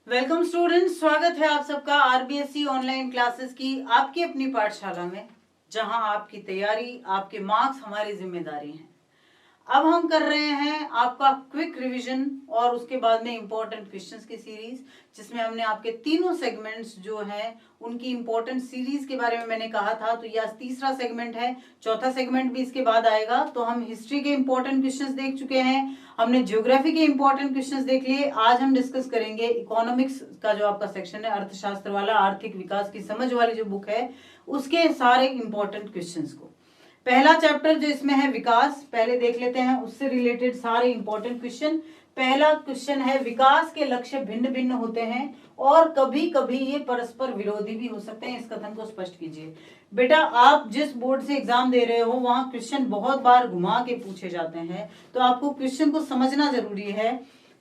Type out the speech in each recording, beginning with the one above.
Welcome students, स्वागत है आप सबका आरबीएससी ऑनलाइन क्लासेस की आपकी अपनी पाठशाला में, जहां आपकी तैयारी, आपके मार्क्स हमारी जिम्मेदारी हैं। अब हम कर रहे हैं आपका क्विक रिवीजन और उसके बाद में इंपॉर्टेंट क्वेश्चंस की सीरीज, जिसमें हमने आपके तीनों सेगमेंट्स जो हैं उनकी इंपॉर्टेंट सीरीज के बारे में मैंने कहा था। तो यह तीसरा सेगमेंट है, चौथा सेगमेंट भी इसके बाद आएगा। तो हम हिस्ट्री के इंपॉर्टेंट क्वेश्चंस देख चुके हैं, हमने ज्योग्राफी के इंपॉर्टेंट क्वेश्चंस देख लिए। आज हम डिस्कस करेंगे इकोनॉमिक्स का जो आपका सेक्शन है, अर्थशास्त्र वाला, आर्थिक विकास की समझ वाली जो बुक है उसके सारे इंपॉर्टेंट क्वेश्चंस को। पहला चैप्टर जो इसमें है विकास, पहले देख लेते हैं, उससे रिलेटेड सारे इंपॉर्टेंट क्वेश्चन। पहला क्वेश्चन है, विकास के लक्ष्य भिन्न भिन्न होते हैं और कभी कभी ये परस्पर विरोधी भी हो सकते हैं। इस कथन को स्पष्ट कीजिए। बेटा, आप जिस बोर्ड से एग्जाम दे रहे हो वहां क्वेश्चन बहुत बार घुमा के पूछे जाते हैं, तो आपको क्वेश्चन को समझना जरूरी है।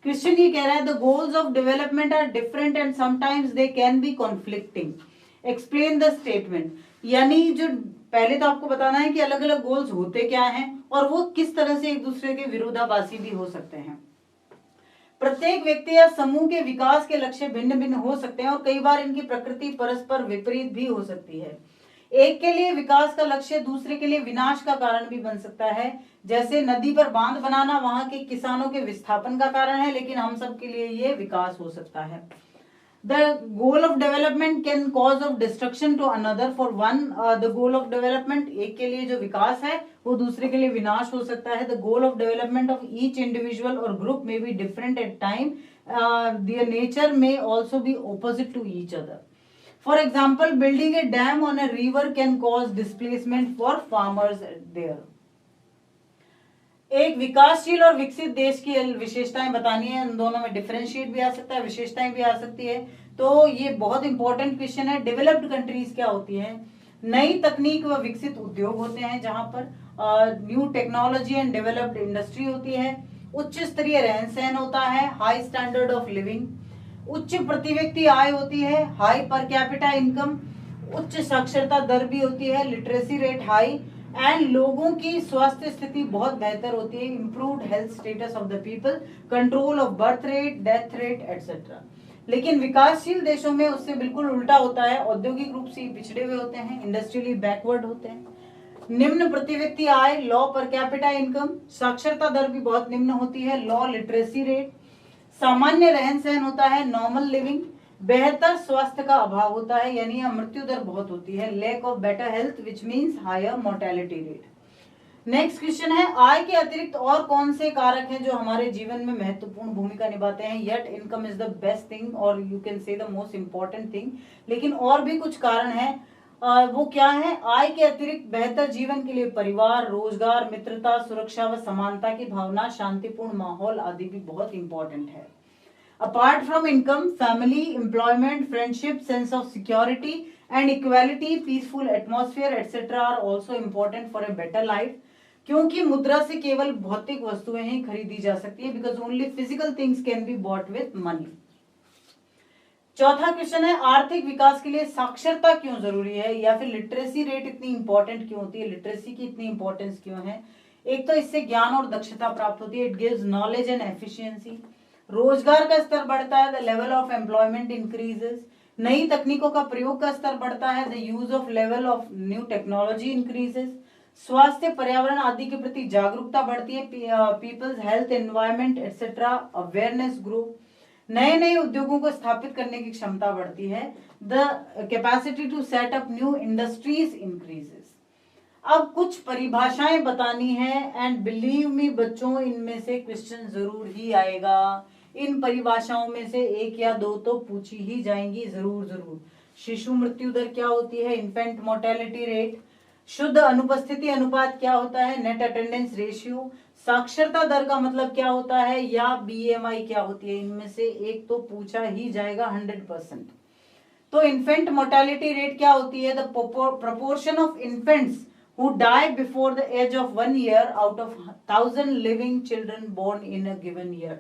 क्वेश्चन ये कह रहा है, the goals of development are different and sometimes they can be conflicting, explain the statement. यानी जो पहले तो आपको बताना है कि अलग अलग गोल्स होते क्या हैं और वो किस तरह से एक दूसरे के विरोधाभासी भी हो सकते हैं। प्रत्येक व्यक्ति या समूह के विकास के लक्ष्य भिन्न भिन्न हो सकते हैं और कई बार इनकी प्रकृति परस्पर विपरीत भी हो सकती है। एक के लिए विकास का लक्ष्य दूसरे के लिए विनाश का कारण भी बन सकता है। जैसे नदी पर बांध बनाना वहां के किसानों के विस्थापन का कारण है, लेकिन हम सब के लिए ये विकास हो सकता है। The goal of development can cause of destruction to another. For one, the goal of development, एक के लिए जो विकास है वो दूसरे के लिए विनाश हो सकता है। The goal of development of each individual or group may be different at time. Their nature may also be opposite to each other. For example, building a dam on a river can cause displacement for farmers there. एक विकासशील और विकसित देश की विशेषताएं बतानी है, इन दोनों में डिफरेंशिएट भी आ सकता है, विशेषताएं भी आ सकती है। तो ये बहुत इंपॉर्टेंट क्वेश्चन है। डेवलप्ड कंट्रीज क्या होती है? नई तकनीक व विकसित उद्योग होते हैं, जहां पर new technology and developed industry होती है। उच्च स्तरीय रहन सहन होता है, हाई स्टैंडर्ड ऑफ लिविंग। उच्च प्रति व्यक्ति आय होती है, हाई पर कैपिटा इनकम। उच्च साक्षरता दर भी होती है, लिटरेसी रेट हाई। एंड लोगों की स्वास्थ्य स्थिति बहुत बेहतर होती है, improved health status of the people, control of birth rate, death rate etcetera. लेकिन विकासशील देशों में उससे बिल्कुल उल्टा होता है, औद्योगिक रूप से पिछड़े हुए होते हैं, इंडस्ट्रियली बैकवर्ड होते हैं। निम्न प्रति व्यक्ति आय, लॉ पर कैपिटा इनकम, साक्षरता दर भी बहुत निम्न होती है, लॉ लिटरेसी रेट। सामान्य रहन सहन होता है, नॉर्मल लिविंग। बेहतर स्वास्थ्य का अभाव होता है, यानी मृत्यु दर बहुत होती है, lack of better health which means higher mortality rate. Next question है, आय के अतिरिक्त और कौन से कारक हैं जो हमारे जीवन में महत्वपूर्ण भूमिका निभाते हैं? Yet income is the best thing और you can say the most important thing. लेकिन और भी कुछ कारण हैं, वो क्या है? आय के अतिरिक्त बेहतर जीवन के लिए परिवार, रोजगार, मित्रता, सुरक्षा व समानता की भावना, शांतिपूर्ण माहौल आदि भी बहुत इंपॉर्टेंट है। Apart from income, family, employment, friendship, sense of security and equality, peaceful atmosphere, etc. are also important for a better life. क्योंकि मुद्रा से केवल भौतिक वस्तुएं ही खरीदी जा सकती है, because only physical things can be bought with money. चौथा क्वेश्चन है, आर्थिक विकास के लिए साक्षरता क्यों जरूरी है, या फिर लिटरेसी रेट इतनी इंपॉर्टेंट क्यों होती है, लिटरेसी की इतनी इंपॉर्टेंस क्यों है? एक तो इससे ज्ञान और दक्षता प्राप्त होती है, it gives knowledge and efficiency. रोजगार का स्तर बढ़ता है, the level of employment increases. नई तकनीकों का प्रयोग का स्तर बढ़ता है, the use of level of new technology increases. स्वास्थ्य, पर्यावरण आदि के प्रति जागरूकता बढ़ती है, people's health, environment etcetera awareness grow. नए नए उद्योगों को स्थापित करने की क्षमता बढ़ती है, the capacity to set up new industries increases. अब कुछ परिभाषाएं बतानी है, एंड बिलीव मी बच्चों, इनमें से क्वेश्चन जरूर ही आएगा। इन परिभाषाओं में से एक या दो तो पूछी ही जाएंगी जरूर जरूर। शिशु मृत्यु दर क्या होती है, इन्फेंट मोर्टेलिटी रेट। शुद्ध अनुपस्थिति अनुपात क्या होता है, नेट अटेंडेंस रेशियो। साक्षरता दर का मतलब क्या होता है, या बीएमआई क्या होती है। इनमें से एक तो पूछा ही जाएगा 100%। तो इन्फेंट मोर्टेलिटी रेट क्या होती है, the proportion of infants who die before the age of 1 year out of 1000 living children born in a given year.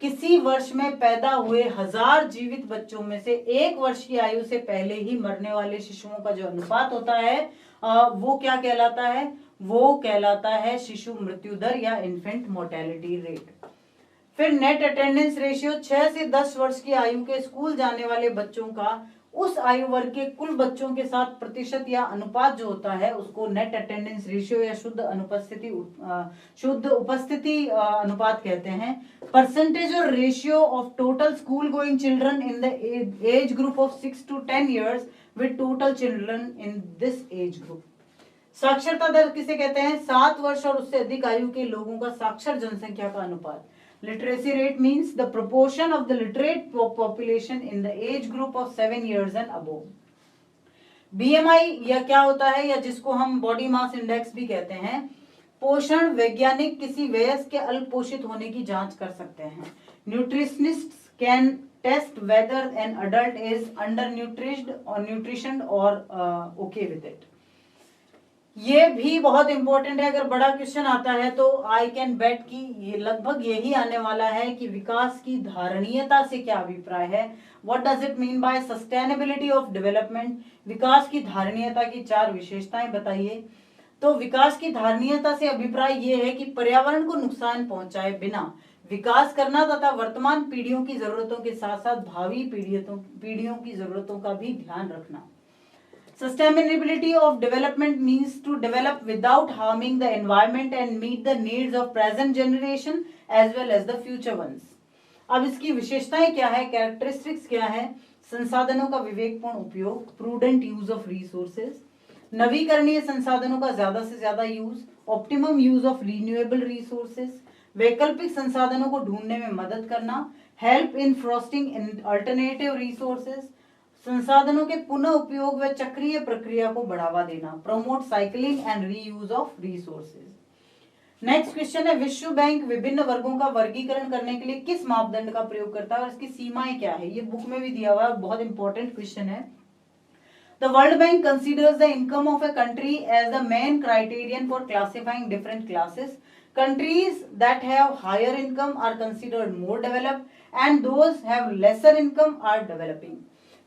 किसी वर्ष में पैदा हुए 1000 जीवित बच्चों में से 1 वर्ष की आयु से पहले ही मरने वाले शिशुओं का जो अनुपात होता है वो क्या कहलाता है? वो कहलाता है शिशु मृत्यु दर या इन्फेंट मोर्टेलिटी रेट। फिर नेट अटेंडेंस रेशियो 6 से 10 वर्ष की आयु के स्कूल जाने वाले बच्चों का उस आयु वर्ग के कुल बच्चों के साथ प्रतिशत या अनुपात जो होता है उसको नेट अटेंडेंस रेशियो या शुद्ध उपस्थिति अनुपात कहते हैं। परसेंटेज और ratio of total school going children in the age group of 6 to 10 years with total children in this age group. साक्षरता दर किसे कहते हैं? 7 वर्ष और उससे अधिक आयु के लोगों का साक्षर जनसंख्या का अनुपात। Literacy rate means the proportion of the literate population in the age group of 7 years and above. BMI या क्या होता है, या जिसको हम बॉडी मास इंडेक्स भी कहते हैं, पोषण वैज्ञानिक किसी वयस्क के अल्प पोषित होने की जांच कर सकते हैं। Nutritionists can test whether an adult is under nutrition और ओके विद इट। ये भी बहुत इंपॉर्टेंट है, अगर बड़ा क्वेश्चन आता है तो आई कैन बेट कि ये लगभग यही आने वाला है कि विकास की धारणीयता से क्या अभिप्राय है। What does it mean by sustainability of development? विकास की धारणीयता की 4 विशेषताएं बताइए। तो विकास की धारणीयता से अभिप्राय ये है कि पर्यावरण को नुकसान पहुंचाए बिना विकास करना तथा वर्तमान पीढ़ियों की जरूरतों के साथ साथ भावी पीढ़ियों की जरूरतों का भी ध्यान रखना। Sustainability of development means to develop without harming the environment and meet the needs of present generation as well as the future ones. अब इसकी विशेषताएं क्या है, कैरेक्टरिस्टिक्स क्या है? संसाधनों का विवेकपूर्ण उपयोग, प्रूडेंट यूज ऑफ रिसोर्सेज, नवीकरणीय संसाधनों का ज्यादा से ज्यादा use, optimum use of renewable resources, वैकल्पिक संसाधनों को ढूंढने में मदद करना, help in frosting alternative resources, संसाधनों के पुनः उपयोग व चक्रीय प्रक्रिया को बढ़ावा देना, promote cycling and reuse of resources. Next question है, विश्व बैंक विभिन्न वर्गों का वर्गीकरण करने के लिए किस मापदंड का प्रयोग करता है और इसकी सीमाएं क्या है? ये बुक में भी दिया हुआ है, बहुत इंपॉर्टेंट क्वेश्चन है। The world bank considers the income of a country as the main criterion for classifying different classes. Countries that have higher income are considered more developed and those have lesser income are developing.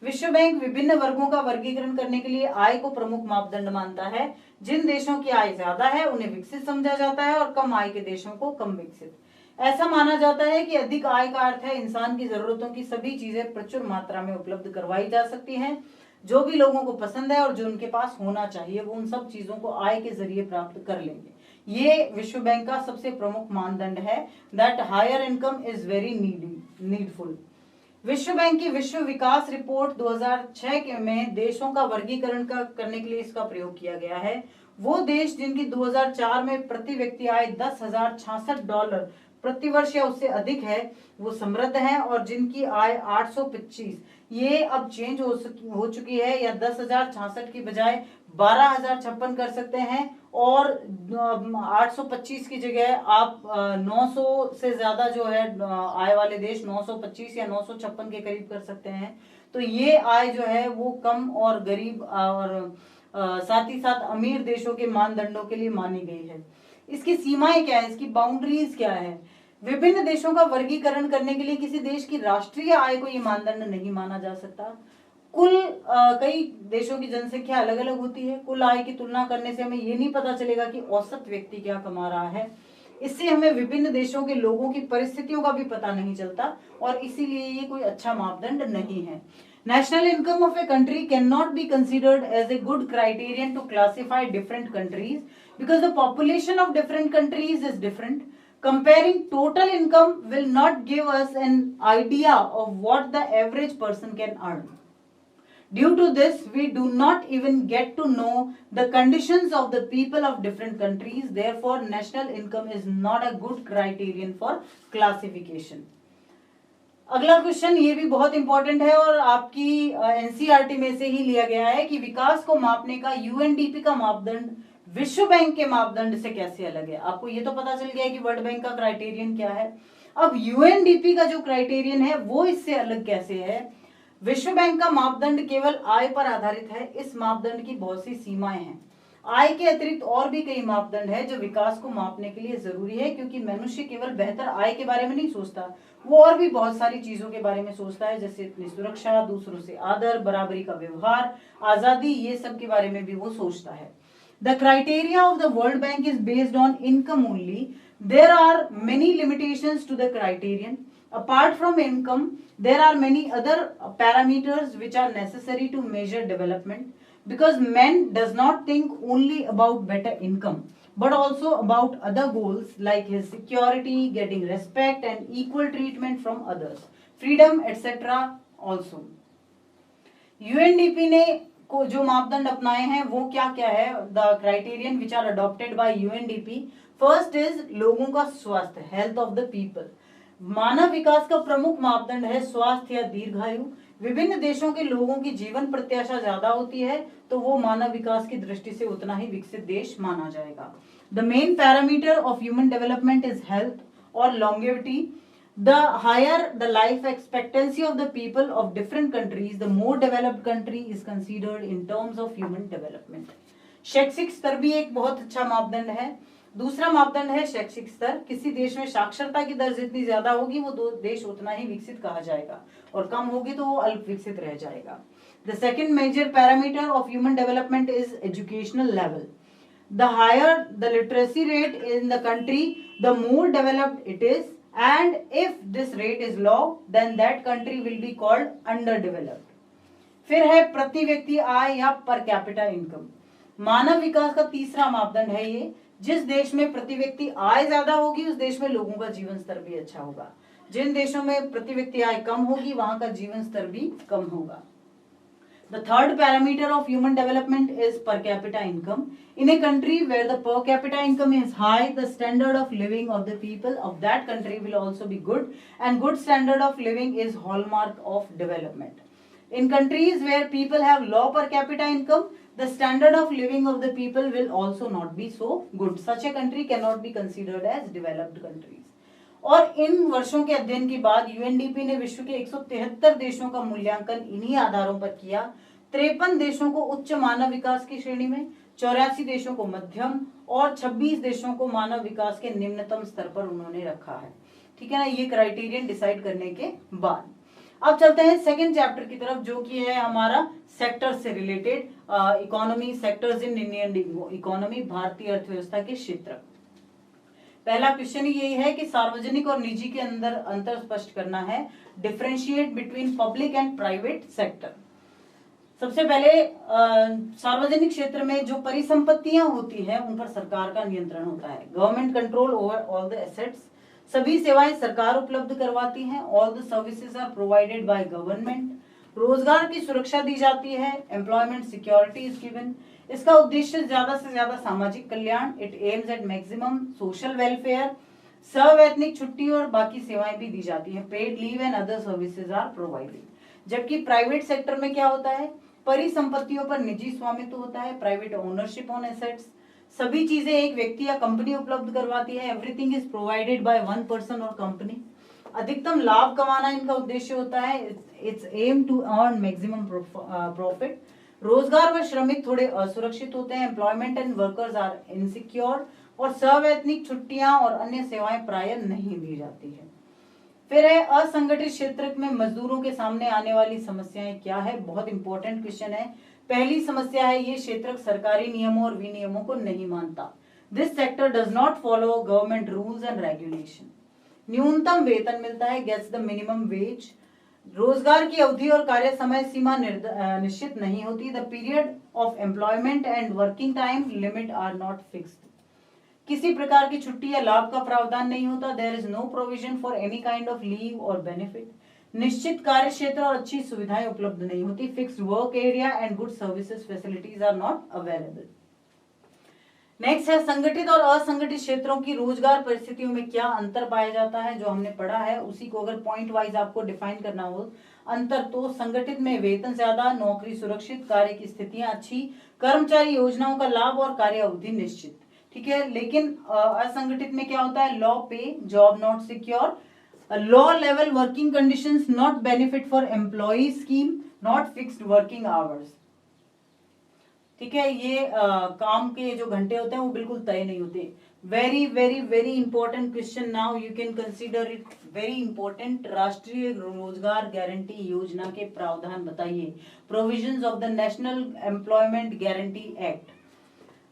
विश्व bank विभिन्न वर्गों का वर्गीकरण करने के लिए आय को प्रमुख मापदंड मानता है। जिन देशों की आय ज्यादा है उन्हें विकसित समझा जाता है और कम आय के देशों को कम विकसित। ऐसा माना जाता है कि अधिक आय का अर्थ है इंसान की जरूरतों की सभी चीजें प्रचुर मात्रा में उपलब्ध करवाई जा सकती हैं। जो भी लोगों को पसंद है और जो उनके पास होना चाहिए वो उन सब चीजों को आय के जरिए प्राप्त कर लेंगे। ये विश्व बैंक का सबसे प्रमुख मानदंड है, that higher income is very needful. विश्व बैंक की विश्व विकास रिपोर्ट 2006 में देशों का वर्गीकरण करने के लिए इसका प्रयोग किया गया है। वो देश जिनकी 2004 में प्रति व्यक्ति आय $10,066 प्रति वर्ष या उससे अधिक है वो समृद्ध हैं, और जिनकी आय 825 ये अब चेंज हो चुकी है, या 10,066 की बजाय 12,056 कर सकते हैं, और 825 की जगह आप 900 से ज्यादा जो है आय वाले देश 925 या 956 के करीब कर सकते हैं। तो ये आय जो है वो कम और गरीब और साथ ही साथ अमीर देशों के मानदंडों के लिए मानी गई है। इसकी सीमाएं क्या है, इसकी बाउंड्रीज क्या है? विभिन्न देशों का वर्गीकरण करने के लिए किसी देश की राष्ट्रीय आय को ये मानदंड नहीं माना जा सकता। कुल कई देशों की जनसंख्या अलग अलग होती है। कुल आय की तुलना करने से हमें ये नहीं पता चलेगा कि औसत व्यक्ति क्या कमा रहा है। इससे हमें विभिन्न देशों के लोगों की परिस्थितियों का भी पता नहीं चलता, और इसीलिए ये कोई अच्छा मापदंड नहीं है। National income of a country cannot be considered as a good criterion to classify different countries because the population of different countries is different. Comparing total income will not give us an idea of what the average person can earn. Due to this, we do not even get to know the conditions of the people of different countries. Therefore, national income is not a good criterion for classification. अगला question ये भी बहुत important है और आपकी NCERT में से ही लिया गया है कि विकास को मापने का यूएनडीपी का मापदंड विश्व बैंक के मापदंड से कैसे अलग है। आपको ये तो पता चल गया है कि वर्ल्ड बैंक का क्राइटेरियन क्या है। अब यूएनडीपी का जो क्राइटेरियन है वो इससे अलग कैसे है? विश्व बैंक का मापदंड केवल आय पर आधारित है। इस मापदंड की बहुत सी सीमाएं हैं। आय के अतिरिक्त और भी कई मापदंड है जो विकास को मापने के लिए जरूरी है, क्योंकि मनुष्य केवल बेहतर आय के बारे में नहीं सोचता, वो और भी बहुत सारी चीजों के बारे में सोचता है, जैसे अपनी सुरक्षा, दूसरों से आदर, बराबरी का व्यवहार, आजादी, ये सब के बारे में भी वो सोचता है। The criteria of the World Bank is based on income only. There are many limitations to the criterion. Apart from income, there are many other parameters which are necessary to measure development, because man does not think only about better income, but also about other goals like his security, getting respect and equal treatment from others, freedom, etc. also. UNDP ने को जो मापदंड अपनाए हैं वो क्या क्या है? The criterion which are adopted by UNDP, first is लोगों का स्वास्थ्य, हेल्थ ऑफ द पीपल। मानव विकास का प्रमुख मापदंड है स्वास्थ्य या दीर्घायु। विभिन्न देशों के लोगों की जीवन प्रत्याशा ज्यादा होती है तो वो मानव विकास की दृष्टि से उतना ही विकसित देश माना जाएगा। The main parameter of human development is health और longevity. The higher the life expectancy of the people of different countries, the more developed country is considered in terms of human development. शैक्षिक स्तर भी एक बहुत अच्छा मापदंड है। दूसरा मापदंड है शैक्षिक स्तर। किसी देश में साक्षरता की दर जितनी ज्यादा होगी वो देश उतना ही विकसित कहा जाएगा, और कम होगी तो वो अल्प विकसित रह जाएगा। The second major parameter of human development is educational level. The higher the literacy rate in the country, the more developed it is. And if this rate is low, then that country will be called underdeveloped. फिर है प्रति व्यक्ति आय या per capita income. मानव विकास का तीसरा मापदंड है ये। जिस देश में प्रति व्यक्ति आय ज्यादा होगी उस देश में लोगों का जीवन स्तर भी अच्छा होगा। जिन देशों में प्रति व्यक्ति आय कम होगी वहां का जीवन स्तर भी कम होगा। The third parameter of human development is per capita income. In a country where the per capita income is high, the standard of living of the people of that country will also be good, and good standard of living is hallmark of development. In countries where people have low per capita income, the standard of living of the people will also not be so good. Such a country cannot be considered as developed countries. और इन वर्षों के अध्ययन के बाद UNDP ने विश्व के 173 देशों का मूल्यांकन इन्हीं आधारों पर किया। 53 देशों को उच्च मानव विकास की श्रेणी में, 84 देशों को मध्यम और 26 देशों को मानव विकास के निम्नतम स्तर पर उन्होंने रखा है। ठीक है ना, ये क्राइटेरियन डिसाइड करने के बाद अब चलते हैं सेकेंड चैप्टर की तरफ, जो कि है हमारा सेक्टर से related, economy, sectors in Indian economy, भारतीय अर्थव्यवस्था के क्षेत्र। पहला क्वेश्चन यही है कि सार्वजनिक और निजी के अंदर अंतर स्पष्ट करना है, differentiate between public and private sector. सबसे पहले सार्वजनिक क्षेत्र में जो परिसंपत्तियां होती हैं उन पर सरकार का नियंत्रण होता है। Government control over all the assets. सभी सेवाएं सरकार उपलब्ध करवाती हैं। All the services are provided by government. रोजगार की सुरक्षा दी जाती है। Employment security is given. इसका उद्देश्य ज्यादा से ज्यादा सामाजिक कल्याण। It aims at maximum social welfare. सवैतनिक छुट्टी और बाकी सेवाएं भी दी जाती हैं। Paid leave and other services are provided. जबकि प्राइवेट सेक्टर में क्या होता है, परिसंपत्तियों पर निजी स्वामित्व होता है, प्राइवेट ओनरशिप ऑन एसेट्स। सभी चीजें एक व्यक्ति या कंपनी उपलब्ध करवाती है। Everything is provided by one person और कंपनी। अधिकतम लाभ कमाना इनका उद्देश्य होता है। It's aim to earn maximum profit. रोजगार व श्रमिक थोड़े असुरक्षित होते हैं। Employment and workers are insecure. और सवैतनिक छुट्टियां और अन्य सेवाएं प्राय नहीं दी जाती है। फिर है असंगठित क्षेत्र में मजदूरों के सामने आने वाली समस्याएं क्या है। बहुत इंपॉर्टेंट क्वेश्चन है। पहली समस्या है ये क्षेत्र सरकारी नियमों और विनियमों को नहीं मानता। This sector does not follow government rules and regulation. न्यूनतम वेतन मिलता है, गेट्स द मिनिमम वेज। रोजगार की अवधि और कार्य समय सीमा निश्चित नहीं होती। The period of employment and working time limit are not fixed. किसी प्रकार की छुट्टी या लाभ का प्रावधान नहीं होता। There is no provision for any kind of leave और बेनिफिट। निश्चित कार्य क्षेत्र और अच्छी सुविधाएं उपलब्ध नहीं होती। Fixed work area and good services facilities are not available. Next है संगठित और असंगठित क्षेत्रों की रोजगार परिस्थितियों में क्या अंतर पाया जाता है। जो हमने पढ़ा है उसी को अगर पॉइंट वाइज आपको डिफाइन करना हो अंतर, तो संगठित में वेतन ज्यादा, नौकरी सुरक्षित, कार्य की स्थितियां अच्छी, कर्मचारी योजनाओं का लाभ और कार्य अवधि निश्चित। ठीक है, लेकिन असंगठित में क्या होता है, low pay, job not secure, low level working conditions, not benefit for employ scheme, not fixed working hours. ठीक है, ये काम के जो घंटे होते हैं वो बिल्कुल तय नहीं होते। Very very very important question, now you can consider it very important. राष्ट्रीय रोजगार गारंटी योजना के प्रावधान बताइए। Provisions of the national employment guarantee act.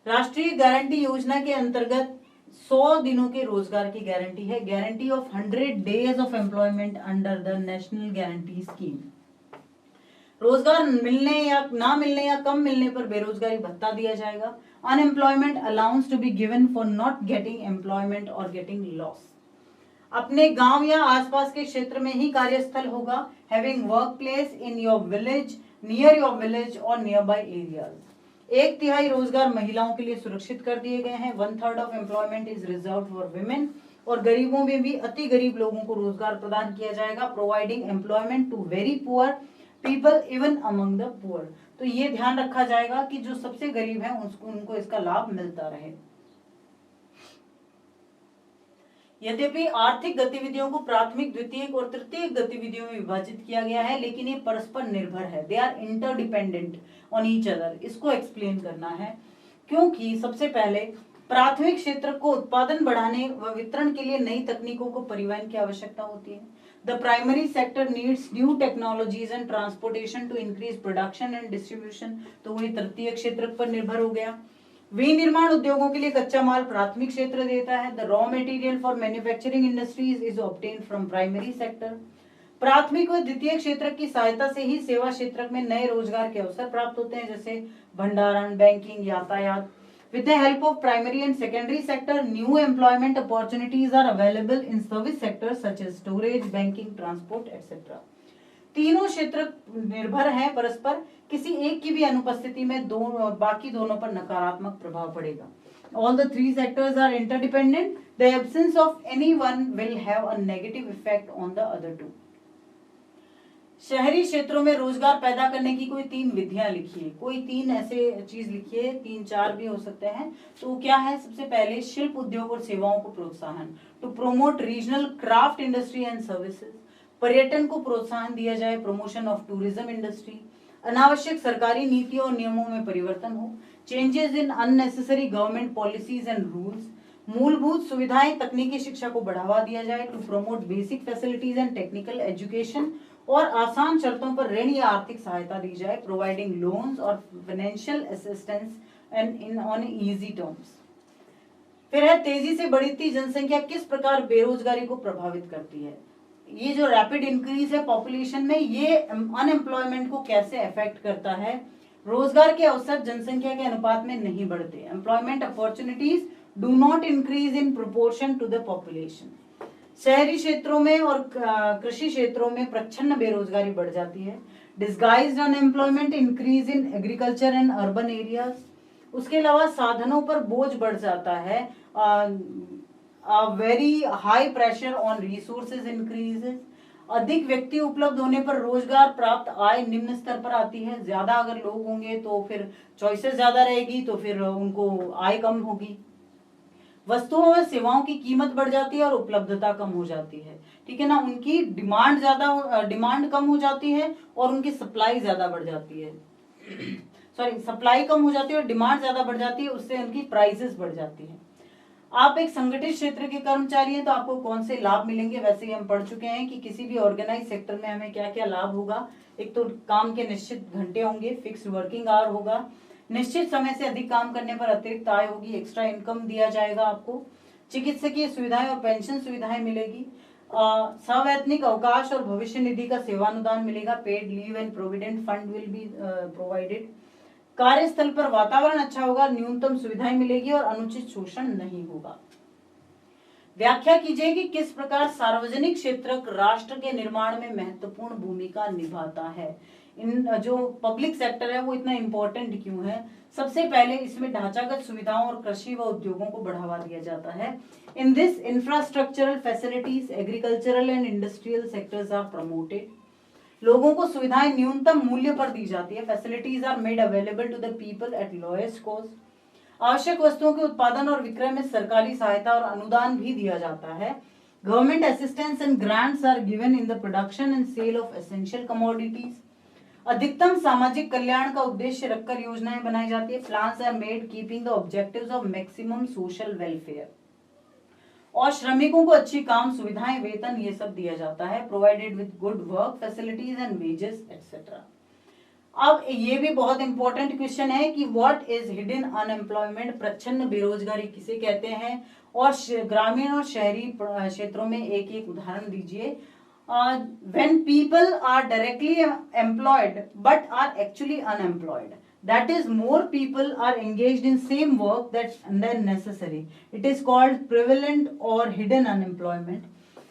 राष्ट्रीय गारंटी योजना के अंतर्गत 100 दिनों के रोजगार की गारंटी है। Guarantee of 100 days of employment under the national guarantee scheme. रोजगार मिलने या ना मिलने या कम मिलने पर बेरोजगारी भत्ता दिया जाएगा। Unemployment allowance to be given for not getting employment और गेटिंग लॉस। अपने गांव या आसपास के क्षेत्र में ही कार्यस्थल होगा। Having work place in your village, near your village और नियर बाई एरियाज। 1/3 रोजगार महिलाओं के लिए सुरक्षित कर दिए गए हैं। 1/3 of employment is reserve for women. और गरीबों में भी अति गरीब लोगों को रोजगार प्रदान किया जाएगा। Providing employment to very poor people even among the poor. तो ये ध्यान रखा जाएगा कि जो सबसे गरीब हैं उनको इसका लाभ मिलता रहे। यद्यपि आर्थिक गतिविधियों को प्राथमिक, द्वितीयक और तृतीयक गतिविधियों में विभाजित किया गया है, लेकिन ये परस्पर निर्भर है। They are interdependent on each other. इसको एक्सप्लेन करना है, क्योंकि सबसे पहले प्राथमिक क्षेत्र को उत्पादन बढ़ाने व वितरण के लिए नई तकनीकों को परिवहन की आवश्यकता होती है। The primary sector needs new technologies and transportation to increase production and distribution. तो वही तृतीय क्षेत्र पर निर्भर हो गया। विनिर्माण उद्योगों के लिए कच्चा माल प्राथमिक क्षेत्र देता है। The raw material for manufacturing industries is obtain from primary sector. प्राथमिक व द्वितीय क्षेत्र की सहायता से ही सेवा क्षेत्र में नए रोजगार के अवसर प्राप्त होते हैं, जैसे भंडारण, बैंकिंग, यातायात। With the help of primary and secondary sector, new employment opportunities are available in service sectors such as storage, banking, transport, etc. तीनों क्षेत्र निर्भर हैं परस्पर। किसी एक की भी अनुपस्थिति में बाकी दोनों पर नकारात्मक प्रभाव पड़ेगा। All the three sectors are interdependent. The absence of any one will have a negative effect on the other two. शहरी क्षेत्रों में रोजगार पैदा करने की कोई 3 विधियां लिखिए। कोई 3 ऐसे चीज लिखिए, 3-4 भी हो सकते हैं। तो क्या है? सबसे पहले शिल्प उद्योग और सेवाओं को प्रोत्साहन, to promote regional craft industry and services. पर्यटन को प्रोत्साहन दिया जाए, प्रमोशन ऑफ टूरिज्म इंडस्ट्री। अनावश्यक सरकारी नीतियों और नियमों में परिवर्तन हो, changes in unnecessary government policies and rules. मूलभूत सुविधाएं, तकनीकी शिक्षा को बढ़ावा दिया जाए, to promote basic facilities and technical education. और आसान शर्तों पर ऋण या आर्थिक सहायता दी जाए, प्रोवाइडिंग लोन्स और financial assistance and in on easy terms. फिर है तेजी से बढ़ती जनसंख्या किस प्रकार बेरोजगारी को प्रभावित करती है। ये जो रैपिड इंक्रीज है पॉपुलेशन में, ये अनएम्प्लॉयमेंट को कैसे अफेक्ट करता है। रोजगार के अवसर जनसंख्या के अनुपात में नहीं बढ़ते। Employment opportunities do not increase in proportion to the population. शहरी क्षेत्रों में और कृषि क्षेत्रों में प्रच्छन्न बेरोजगारी बढ़ जाती है। Disguised unemployment increase in agriculture and urban areas. उसके अलावा साधनों पर बोझ बढ़ जाता है। Very high pressure on resources increases. अधिक व्यक्ति उपलब्ध होने पर रोजगार प्राप्त आय निम्न स्तर पर आती है। ज्यादा अगर लोग होंगे तो फिर चॉइसेस ज्यादा रहेगी, तो फिर उनको आय कम होगी। वस्तुओं और सेवाओं की कीमत बढ़ जाती है और उपलब्धता कम हो जाती है। ठीक है ना, उनकी डिमांड कम हो जाती है और उनकी सप्लाई ज्यादा बढ़ जाती है। सॉरी, सप्लाई कम हो जाती है और डिमांड ज्यादा बढ़ जाती है, उससे उनकी प्राइसेस बढ़ जाती है। आप एक संगठित क्षेत्र के कर्मचारी हैं तो आपको कौन से लाभ मिलेंगे, वैसे ही हम पढ़ चुके हैं कि किसी भी ऑर्गेनाइज सेक्टर में हमें क्या क्या लाभ होगा। एक तो काम के निश्चित घंटे होंगे, फिक्स्ड वर्किंग आवर होगा, निश्चित समय से अधिक काम करने पर अतिरिक्त आय होगी, एक्स्ट्रा इनकम दिया जाएगा आपको, चिकित्सकीय सुविधाएं और पेंशन सुविधाएं मिलेगी, सवैतनिक अवकाश और भविष्य निधि का सेवानुदान मिलेगा, paid leave and provident fund will be provided. कार्यस्थल पर वातावरण अच्छा होगा, न्यूनतम सुविधाएं मिलेगी और अनुचित शोषण नहीं होगा। व्याख्या कीजिए कि किस प्रकार सार्वजनिक क्षेत्र राष्ट्र के निर्माण में महत्वपूर्ण भूमिका निभाता है। इन जो पब्लिक सेक्टर है वो इतना इंपॉर्टेंट क्यों है। सबसे पहले इसमें ढांचागत सुविधाओं और कृषि व उद्योगों को बढ़ावा दिया जाता है। In this infrastructural facilities agricultural and industrial sectors are promoted. लोगों को सुविधाएं न्यूनतम मूल्य पर दी जाती है। Facilities are made available to the people at lowest cost. आवश्यक वस्तुओं के उत्पादन और विक्रय में सरकारी सहायता और अनुदान भी दिया जाता है। Government assistance and grants are given in the production and sale of essential commodities. अधिकतम सामाजिक कल्याण का उद्देश्य रखकर योजनाएं बनाई जाती है। Plans are made keeping the objectives of maximum social welfare. और श्रमिकों को अच्छी काम सुविधाएं, वेतन, ये सब दिया जाता है। Provided with good work facilities and wages etcetera. अब ये भी बहुत इंपॉर्टेंट क्वेश्चन है कि व्हाट इज हिडन अनएम्प्लॉयमेंट, प्रच्छन्न बेरोजगारी किसे कहते हैं, और ग्रामीण और शहरी क्षेत्रों में एक एक उदाहरण दीजिए। when people are directly employed but are actually unemployed, that is more people are engaged in same work than necessary, it is called prevalent or hidden unemployment.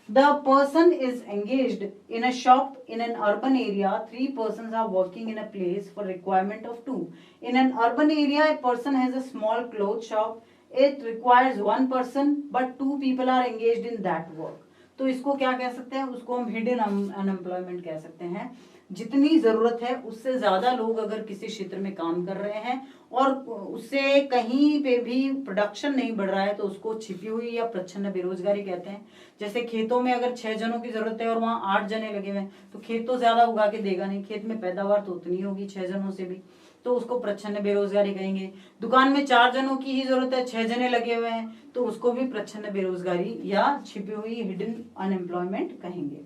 The person is engaged in a shop in an urban area, 3 persons are working in a place for requirement of 2. In an urban area, a person has a small clothes shop, it requires 1 person but 2 people are engaged in that work. तो इसको क्या कह सकते हैं, उसको हम hidden unemployment कह सकते हैं। जितनी जरूरत है उससे ज्यादा लोग अगर किसी क्षेत्र में काम कर रहे हैं और उससे कहीं पे भी प्रोडक्शन नहीं बढ़ रहा है तो उसको छिपी हुई या प्रच्छन्न बेरोजगारी कहते हैं। जैसे खेतों में अगर 6 जनों की जरूरत है और वहां 8 जने लगे हुए हैं तो खेत तो ज्यादा उगा के देगा नहीं, खेत में पैदावार तो उतनी होगी 6 जनों से भी, तो उसको प्रच्छन्न बेरोजगारी कहेंगे। दुकान में 4 जनों की ही जरूरत है, 6 जने लगे हुए हैं तो उसको भी प्रच्छन्न बेरोजगारी या छिपी हुई हिडन अनएम्प्लॉयमेंट कहेंगे।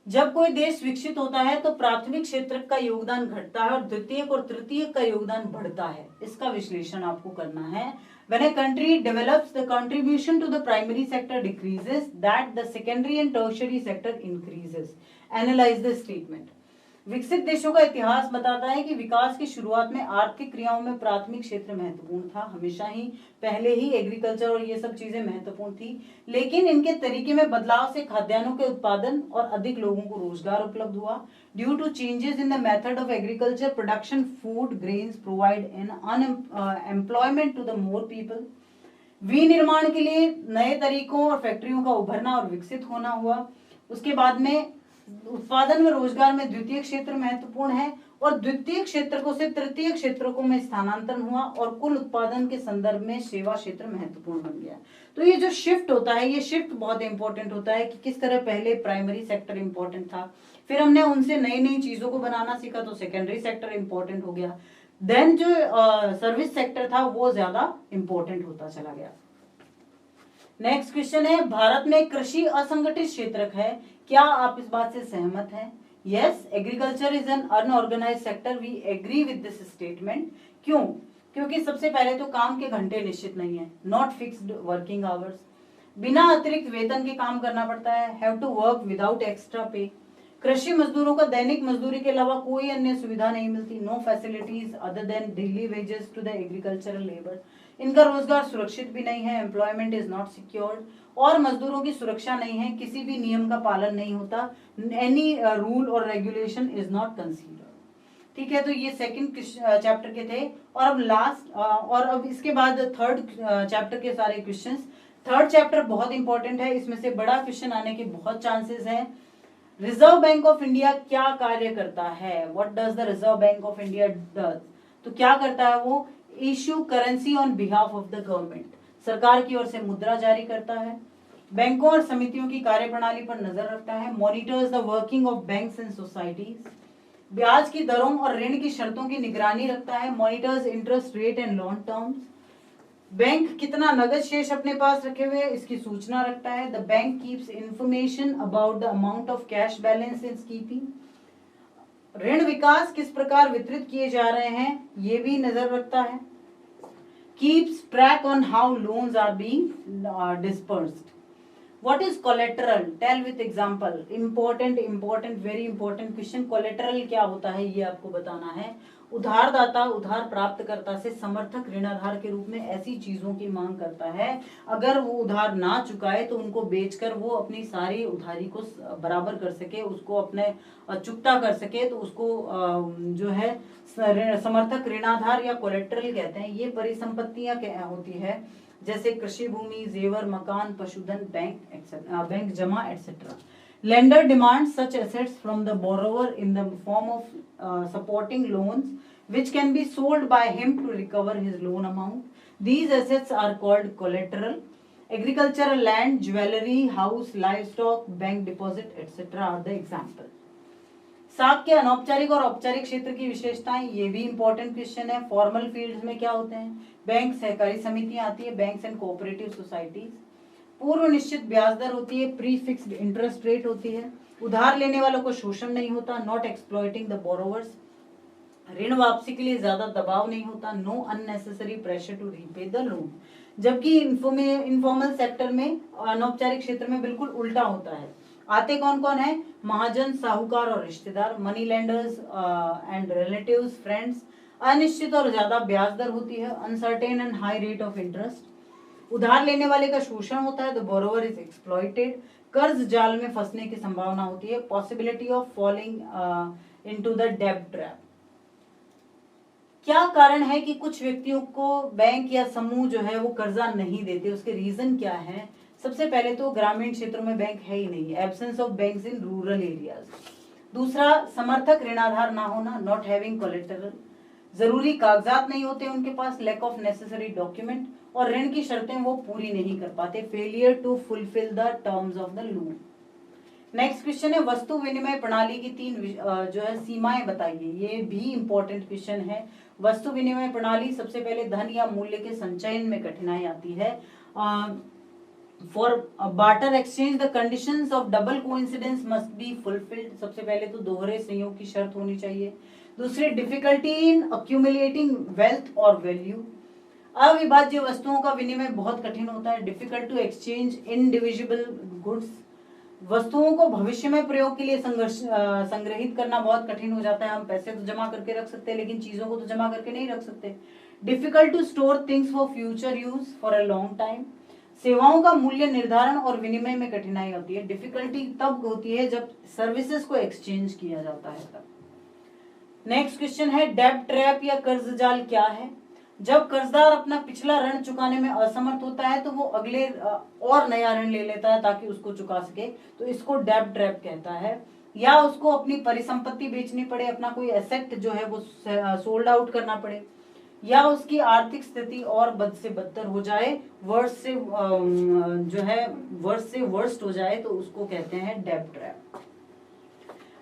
जब कोई देश विकसित होता है तो प्राथमिक क्षेत्र का योगदान घटता है और द्वितीयक और तृतीयक का योगदान बढ़ता है, इसका विश्लेषण आपको करना है। When a country develops, the contribution to the primary sector decreases, that the secondary and tertiary sector increases. Analyze the statement. विकसित देशों का इतिहास बताता है कि विकास की शुरुआत में आर्थिक क्रियाओं में प्राथमिक क्षेत्र महत्वपूर्ण था, हमेशा ही पहले ही एग्रीकल्चर और ये सब चीजें महत्वपूर्ण थी, लेकिन इनके तरीके में बदलाव से खाद्यान्नों के उत्पादन और अधिक लोगों को रोजगार उपलब्ध हुआ। Due to changes in the method of agriculture production food grains provide an employment to the more people. विनिर्माण के लिए नए तरीकों और फैक्ट्रियों का उभरना और विकसित होना हुआ। उसके बाद में उत्पादन में रोजगार में द्वितीय क्षेत्र महत्वपूर्ण है और द्वितीय क्षेत्र को से तृतीय क्षेत्रों में स्थानांतरण हुआ और कुल उत्पादन के संदर्भ में सेवा क्षेत्र महत्वपूर्ण बन गया। तो ये जो शिफ्ट होता है, ये शिफ्ट बहुत इंपॉर्टेंट होता है कि किस तरह पहले प्राइमरी सेक्टर इंपॉर्टेंट था, फिर हमने उनसे नई नई चीजों को बनाना सीखा तो सेकेंडरी सेक्टर इंपॉर्टेंट हो गया, देन जो सर्विस सेक्टर था वो ज्यादा इंपॉर्टेंट होता चला गया। नेक्स्ट क्वेश्चन है, भारत में कृषि असंगठित क्षेत्र है, क्या आप इस बात से सहमत हैं? Yes, agriculture is an unorganised sector, we agree with this statement. क्यों? क्योंकि सबसे पहले तो काम के घंटे निश्चित नहीं है, नॉट फिक्स्ड वर्किंग आवर्स, बिना अतिरिक्त वेतन के काम करना पड़ता है, have to work without extra pay. कृषि मजदूरों को दैनिक मजदूरी के अलावा कोई अन्य सुविधा नहीं मिलती, no facilities other than daily wages to the agricultural labour. इनका रोजगार सुरक्षित भी नहीं है, एम्प्लॉयमेंट इज नॉट सिक्योर्ड, और मजदूरों की सुरक्षा नहीं है, किसी भी नियम का पालन नहीं होता, एनी रूल और रेगुलेशन इज नॉट कंसीडर्ड। ठीक है, तो ये सेकंड चैप्टर के थे। और अब लास्ट और अब इसके बाद थर्ड चैप्टर के सारे क्वेश्चंस। थर्ड चैप्टर बहुत इंपॉर्टेंट है, इसमें से बड़ा क्वेश्चन आने के बहुत चांसेस हैं। रिजर्व बैंक ऑफ इंडिया क्या कार्य करता है? What does the reserve bank of India does? तो क्या करता है वो? Issue currency on behalf of the government, सरकार की ओर से मुद्रा जारी करता है, बैंकों और समितियों की कार्यप्रणाली पर नजर रखता है, monitors the working of banks and societies, ब्याज की दरों और ऋण की शर्तों की निगरानी रखता है, monitors interest rate and loan terms, bank कितना नगद शेष अपने पास रखे हुए इसकी सूचना रखता है, the bank keeps information about the amount of cash balance is keeping, ऋण विकास किस प्रकार वितरित किए जा रहे हैं ये भी नजर रखता है, keeps track on how loans are being dispersed. What is collateral? Tell with example. Important very important question. Collateral क्या होता है ये आपको बताना है। उधारदाता उधार प्राप्तकर्ता से समर्थक ऋणाधार के रूप में ऐसी चीजों की मांग करता है, अगर वो उधार ना चुकाए तो उनको बेचकर वो अपनी सारी उधारी को बराबर कर सके, उसको अपने चुकता कर सके, तो उसको जो है समर्थक ऋणाधार या कोलेटरल कहते हैं। ये परिसंपत्तियां क्या होती है, जैसे कृषि भूमि, जेवर, मकान, पशुधन, बैंक जमा etcetera. Lender demands such assets from the borrower in the form of supporting loans which can be sold by him to recover his loan amount. These assets are called collateral. Agricultural land, jewelry, house, livestock, bank deposit, etc. are the example. साख के अनौपचारिक और औपचारिक क्षेत्र की विशेषताएं, ये भी इंपॉर्टेंट क्वेश्चन है। फॉर्मल फील्ड्स में क्या होते हैं? बैंक, सहकारी समितियां आती है, बैंक्स एंड कोऑपरेटिव सोसाइटीज। पूर्व निश्चित ब्याज दर होती है, प्री फिक्स्ड इंटरेस्ट रेट होती है। उधार लेने वालों को शोषण नहीं होता, नॉट एक्सप्लॉइटिंग द बोरोवर्स, ऋण वापसी के लिए ज्यादा दबाव नहीं होता, no unnecessary pressure to repay the loan. जबकि इनफॉर्मल सेक्टर में, अनौपचारिक क्षेत्र में बिल्कुल उल्टा होता है। आते कौन कौन है? महाजन, साहूकार और रिश्तेदार, money lenders and relatives, friends. अनिश्चित और ज्यादा ब्याज दर होती है, uncertain and high rate of interest. उधार लेने वाले का शोषण होता है, द बोरोवर इज एक्सप्लॉइटेड। कर्ज जाल में फंसने की संभावना होती है, possibility of falling into the डेब्ट ट्रैप। क्या कारण है कि कुछ व्यक्तियों को बैंक या समूह जो है वो कर्जा नहीं देते? उसके रीजन क्या है? सबसे पहले तो ग्रामीण क्षेत्रों में बैंक है ही नहीं, absence of banks in rural areas. दूसरा, समर्थक ऋणाधार ना होना, नॉट हैविंग कोलेटरल। जरूरी कागजात नहीं होते उनके पास, लैक ऑफ नेसेसरी डॉक्यूमेंट। और ऋण की शर्तें वो पूरी नहीं कर पाते, failure to fulfil the terms of the loan. Next question है, वस्तु विनिमय प्रणाली की 3 जो है सीमाएं बताइए। ये भी इंपॉर्टेंट क्वेश्चन है। वस्तु विनिमय प्रणाली, सबसे पहले धन या मूल्य के संचयन में कठिनाई आती है। For barter exchange the conditions of double coincidence must be fulfilled. सबसे पहले तो दोहरे संयोग की शर्त होनी चाहिए। दूसरी, डिफिकल्टी इन अक्यूमुलेटिंग वेल्थ और वैल्यू। अविभाज्य वस्तुओं का विनिमय बहुत कठिन होता है, difficult to exchange indivisible goods. वस्तुओं को भविष्य में प्रयोग के लिए संग्रहित करना बहुत कठिन हो जाता है। हम पैसे तो जमा करके रख सकते हैं, लेकिन चीजों को तो जमा करके नहीं रख सकते। Difficult to store things for future use for a long time. सेवाओं का मूल्य निर्धारण और विनिमय में कठिनाई होती है। डिफिकल्टी तब होती है जब सर्विसेज को एक्सचेंज किया जाता है तब। नेक्स्ट क्वेश्चन है, डेब्ट ट्रैप या कर्ज जाल क्या है? जब कर्जदार अपना पिछला ऋण चुकाने में असमर्थ होता है तो वो अगले और नया ऋण ले लेता है ताकि उसको चुका सके, तो इसको डेब्ट ट्रैप कहता है। या उसको अपनी परिसंपत्ति बेचनी पड़े, अपना कोई एसेट जो है वो सोल्ड आउट करना पड़े, या उसकी आर्थिक स्थिति और बद से बदतर हो जाए, वर्स्ट से जो है वर्स्ट से वर्स्ट हो जाए, तो उसको कहते हैं डेब्ट ट्रैप।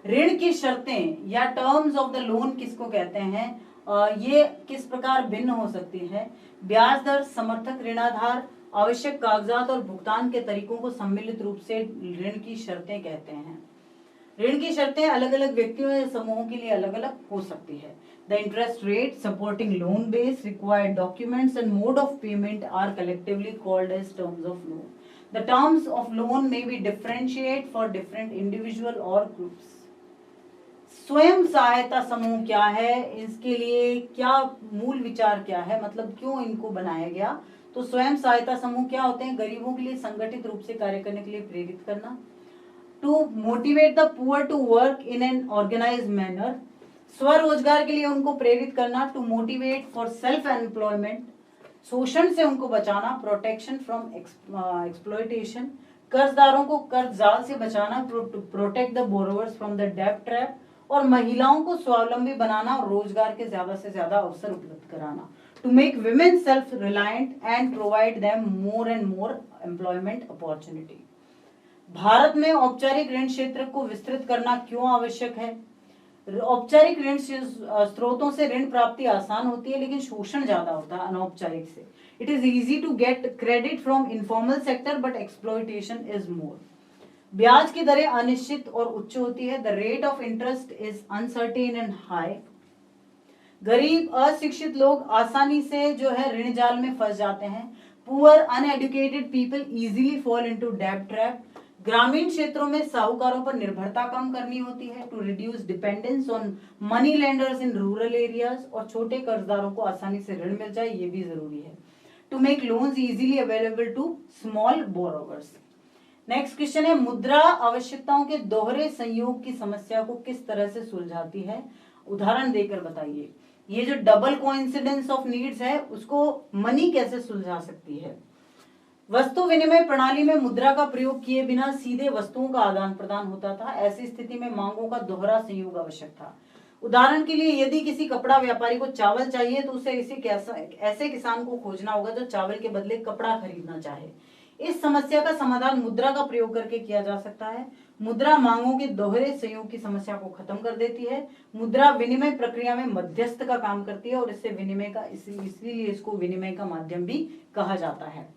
ऋण की शर्तें या टर्म्स ऑफ द लोन किसको कहते हैं? ये किस प्रकार भिन्न हो सकती है? ब्याज दर, समर्थक ऋणाधार, आवश्यक कागजात और भुगतान के तरीकों को सम्मिलित रूप से ऋण की शर्तें कहते हैं। ऋण की शर्तें अलग अलग व्यक्तियों या समूहों के लिए अलग अलग हो सकती है। The interest rate, supporting loan base, required documents and mode of payment are collectively called as terms of loan. The terms of loan may be differentiate for different individual और ग्रुप्स। स्वयं सहायता समूह क्या है? इसके लिए क्या मूल विचार क्या है, मतलब क्यों इनको बनाया गया? तो स्वयं सहायता समूह क्या होते हैं? गरीबों के लिए संगठित रूप से कार्य करने के लिए प्रेरित करना। To motivate the poor to work in an organised manner, स्वरोजगार के लिए उनको प्रेरित करना। To motivate for self employment, शोषण से उनको बचाना। प्रोटेक्शन फ्रॉम एक्सप्लॉयटेशन, कर्जदारों को कर्ज जाल से बचाना। Protect the borrowers from the डेब्ट ट्रैप, और महिलाओं को स्वावलंबी बनाना और रोजगार के ज्यादा से ज्यादा अवसर उपलब्ध कराना। To make women self reliant and provide them more and more employment opportunity. Bharat में औपचारिक ऋण क्षेत्र को विस्तृत करना क्यों आवश्यक है? औपचारिक ऋण स्रोतों से ऋण प्राप्ति आसान होती है, लेकिन शोषण ज्यादा होता है अनौपचारिक से। It is easy to get credit from informal sector but exploitation is more. ब्याज की दरें अनिश्चित और उच्च होती है। The rate of interest is uncertain and high. गरीब अशिक्षित लोग आसानी से जो है ऋण जाल में फंस जाते हैं। Poor uneducated people easily fall into डेब्ट ट्रैप। ग्रामीण क्षेत्रों में साहूकारों पर निर्भरता कम करनी होती है, to reduce dependence on money lenders in rural areas, और छोटे कर्जदारों को आसानी से ऋण मिल जाए ये भी जरूरी है। To make loans easily available to small borrowers. Next question है, मुद्रा आवश्यकताओं के दोहरे संयोग की समस्या को किस तरह से सुलझाती है? उदाहरण देकर बताइए। ये जो डबल कोइंसिडेंस ऑफ नीड्स है उसको मनी कैसे सुलझा सकती है? वस्तु विनिमय प्रणाली में मुद्रा का प्रयोग किए बिना सीधे वस्तुओं का आदान प्रदान होता था। ऐसी स्थिति में मांगों का दोहरा संयोग आवश्यक था। उदाहरण के लिए, यदि किसी कपड़ा व्यापारी को चावल चाहिए तो उसे ऐसे किसान को खोजना होगा जो चावल के बदले कपड़ा खरीदना चाहे। इस समस्या का समाधान मुद्रा का प्रयोग करके किया जा सकता है। मुद्रा मांगों के दोहरे संयोग की समस्या को खत्म कर देती है। मुद्रा विनिमय प्रक्रिया में मध्यस्थ का काम करती है और इससे विनिमय का इसलिए इसको विनिमय का माध्यम भी कहा जाता है।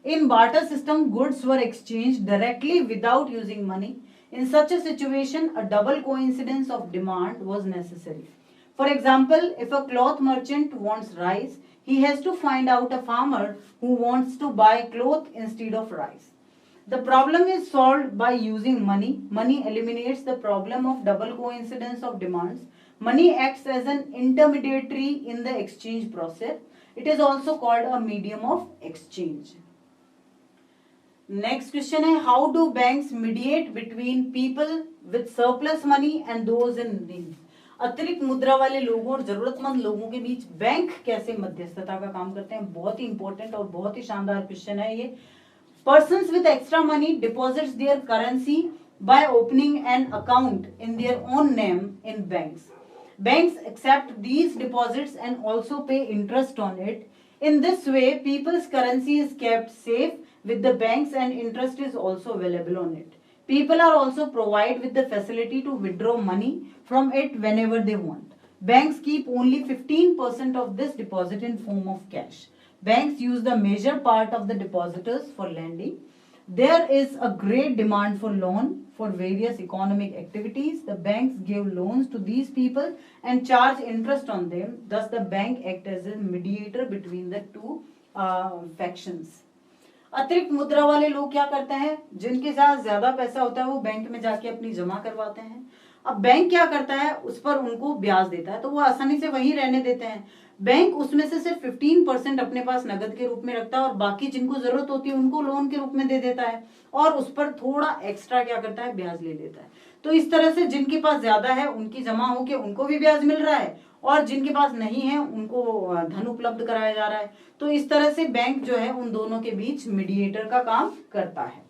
In barter system goods were exchange directly without using money. In such a situation, a double coincidence of demand was necessary. For example, if a cloth merchant wants rice, he has to find out a farmer who wants to buy cloth instead of rice. The problem is solved by using money. Money eliminates the problem of double coincidence of demands. Money acts as an intermediary in the exchange process. It is also called a medium of exchange. Next question है, how do banks mediate between people with surplus money and those in need? अतिरिक्त मुद्रा वाले लोगों और जरूरतमंद लोगों के बीच bank कैसे मध्यस्थता का काम करते हैं? बहुत ही इंपॉर्टेंट और बहुत ही शानदार क्वेश्चन है ये. Persons with extra money deposits their currency by opening an account in their own name in banks. Banks accept these deposits and also pay interest on it. In this way, people's currency is kept safe with the banks and interest is also available on it. People are also provided with the facility to withdraw money from it whenever they want. Banks keep only 15% of this deposit in form of cash. Banks use the major part of the depositors for lending. There is a great demand for loan for various economic activities. The banks give loans to these people and charge interest on them. Thus, the bank acts as a mediator between the two factions. अतिरिक्त मुद्रा वाले लोग क्या करते हैं? जिनके साथ ज्यादा पैसा होता है वो बैंक में जाके अपनी जमा करवाते हैं. अब बैंक क्या करता है? उस पर उनको ब्याज देता है, तो वो आसानी से वहीं रहने देते हैं. बैंक उसमें से सिर्फ 15% अपने पास नगद के रूप में रखता है और बाकी जिनको जरूरत होती है उनको लोन के रूप में दे देता है और उस पर थोड़ा एक्स्ट्रा क्या करता है? ब्याज ले लेता है. तो इस तरह से जिनके पास ज्यादा है उनकी जमा होके उनको भी ब्याज मिल रहा है और जिनके पास नहीं है उनको धन उपलब्ध कराया जा रहा है. तो इस तरह से बैंक जो है उन दोनों के बीच मीडिएटर का काम करता है.